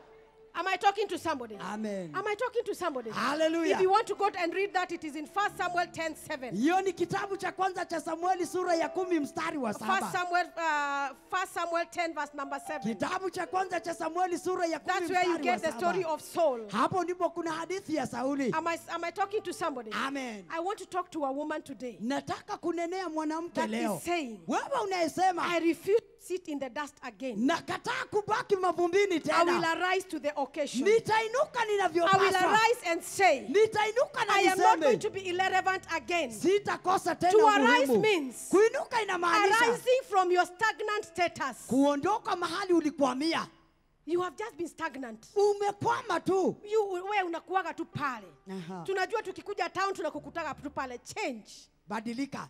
Am I talking to somebody? Amen. Am I talking to somebody? Hallelujah. If you want to go and read that, it is in 1 Samuel 10:7. Hiyo ni kitabu cha kwanza cha Samueli sura ya 10 mstari wa 7. 1 Samuel 10 verse number 7. Kitabu cha kwanza cha Samueli sura ya 10 That's where you mstari wa get the story 7. of Saul. Hapo ndipo kuna hadithi ya Sauli. Am I talking to somebody? Amen. I want to talk to a woman today Nataka kunenea mwanamke that leo. is saying, Wewe unayesema I refuse to sit in the dust again. nakataa kubaki mavumbini I will tena. arise to the occasion. Nitainuka I will ninavyopaswa. arise and say, Nitainuka na I am not going niseme to be irrelevant again. sitakosa tena To arise umuhimu. means Kuinuka inamaanisha arising from your stagnant status. kuondoka mahali ulikwamia. You have just been stagnant. Umekwama tu. We unakuwaga tu pale. Aha. Tunajua tukikuja town tunakukutaga tu pale. Change. Badilika.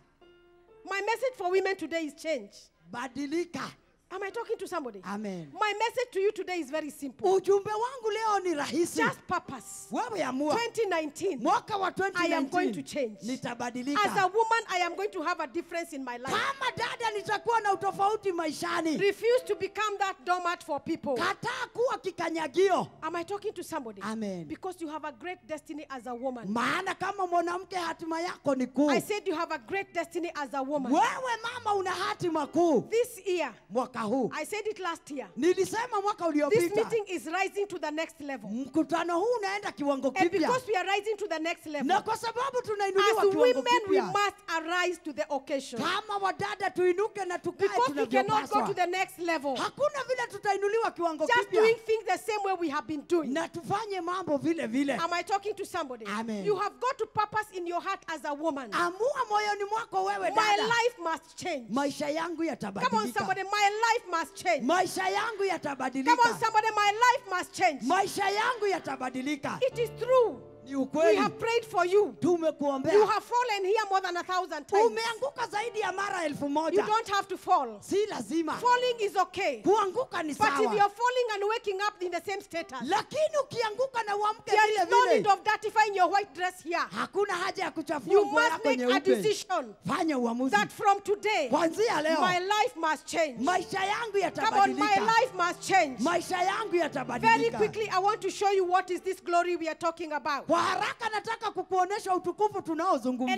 My message for women today is change. Badilika. Am I talking to somebody? Amen. My message to you today is very simple. Ujumbe wangu leo ni rahisi. Just purpose. Wewe amua. 2019. Mwaka wa I am going to 2019 change. nitabadilika. As a woman, I am going to have a difference in my life. Kama dada nitakuwa na utofauti maishani. Refuse to become that doormat for people. Kataa kuwa kikanyagio. Am I talking to somebody? Amen. Because you have a great destiny as a woman. Maana kama mwanamke hatima yako ni kuu. I said you have a great destiny as a woman. Wewe mama una hatima kuu. This year, Mwaka huu. I said it last year. Nilisema mwaka This uliopita. meeting is rising to the next level. Mkutano huu unaenda kiwango And kipya. because we are rising to the next level, Na kwa sababu tunainuliwa as kiwango women, we kipya. must arise to the occasion. Kama wadada tuinuke na tukae Because we cannot go to tunavyopaswa. the next level. Hakuna vile tutainuliwa kiwango Just kipya. doing things the same way we have been doing. Na tufanye mambo vile vile. Am I talking to somebody? Amen. You have got to purpose in your heart as a woman. Amua moyoni mwako wewe My dada. life must change. Maisha yangu Come on, yatabadilika. somebody, my life must change. Maisha yangu Come yatabadilika. on, somebody, my life must change. Maisha yangu yatabadilika. It is true. Ni We ukweli. have prayed for you. You Tumekuombea. have fallen here more than 1,000 times. Umeanguka zaidi ya mara 1000. You don't have to fall. Si lazima. Falling is okay. Kuanguka ni But if sawa. you're falling and waking up in the same status, Lakini ukianguka na uamke there vile is no need vile. of dirtifying your white dress here. Hakuna haja ya kuchafua You nguo must yako make a nyeupe. decision Fanya uamuzi. that from today, Kuanzia leo. my life must change. Maisha yangu Come on, my yatabadilika. life must change. Maisha yangu Very yatabadilika. quickly, I want to show you what is this glory we are talking about. Kwa haraka nataka kukuonesha utukufu And I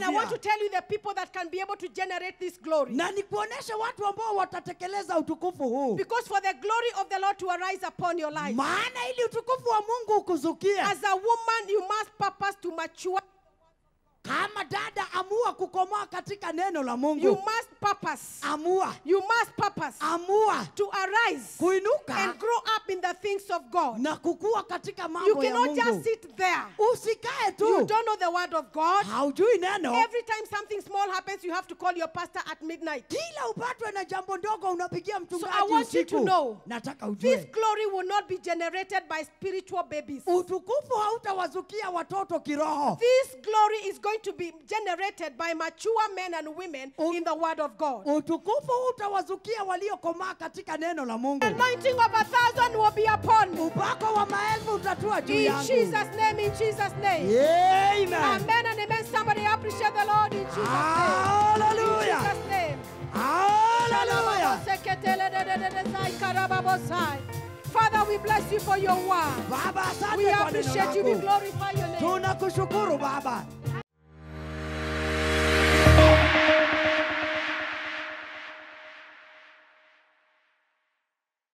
want to tunaozungumzia. tell you the people that can be able to generate this glory. Na nikuoneshe watu ambao watatekeleza utukufu huu. Because for the glory of the Lord to arise upon your life, Maana ili utukufu wa Mungu ukuzukie. as a woman, you must purpose to mature. Kama dada amua kukomaa katika neno la You Mungu. must purpose. Amua. You must purpose Amua to arise kuinuka and grow up in the things of God. na kukua katika You mambo ya cannot just Mungu. sit there. Usikae You tu. don't know the word of God. Haujui neno. Every time something small happens, you have to call your pastor at midnight. Kila upatwe na jambo ndogo unapigia I mchungaji want you to usiku. know, Nataka This ujue. glory will not be generated by spiritual babies. Utukufu hautawazukia watoto kiroho. This glory is going to be generated dominated by mature men and women in the word of God. Utukufu utawazukia waliokomaa katika neno la Mungu. Anointing of 1,000 will be upon me. Upako wa maelfu utatua juu In yangu. Jesus' name, in Jesus' name. Amen. Amen and amen. Somebody appreciate the Lord in Jesus' name. Hallelujah. In Jesus' name. Hallelujah. Father, we bless you for your word. Baba, asante We kwa neno appreciate you. We lako. glorify your name. Tunakushukuru Baba.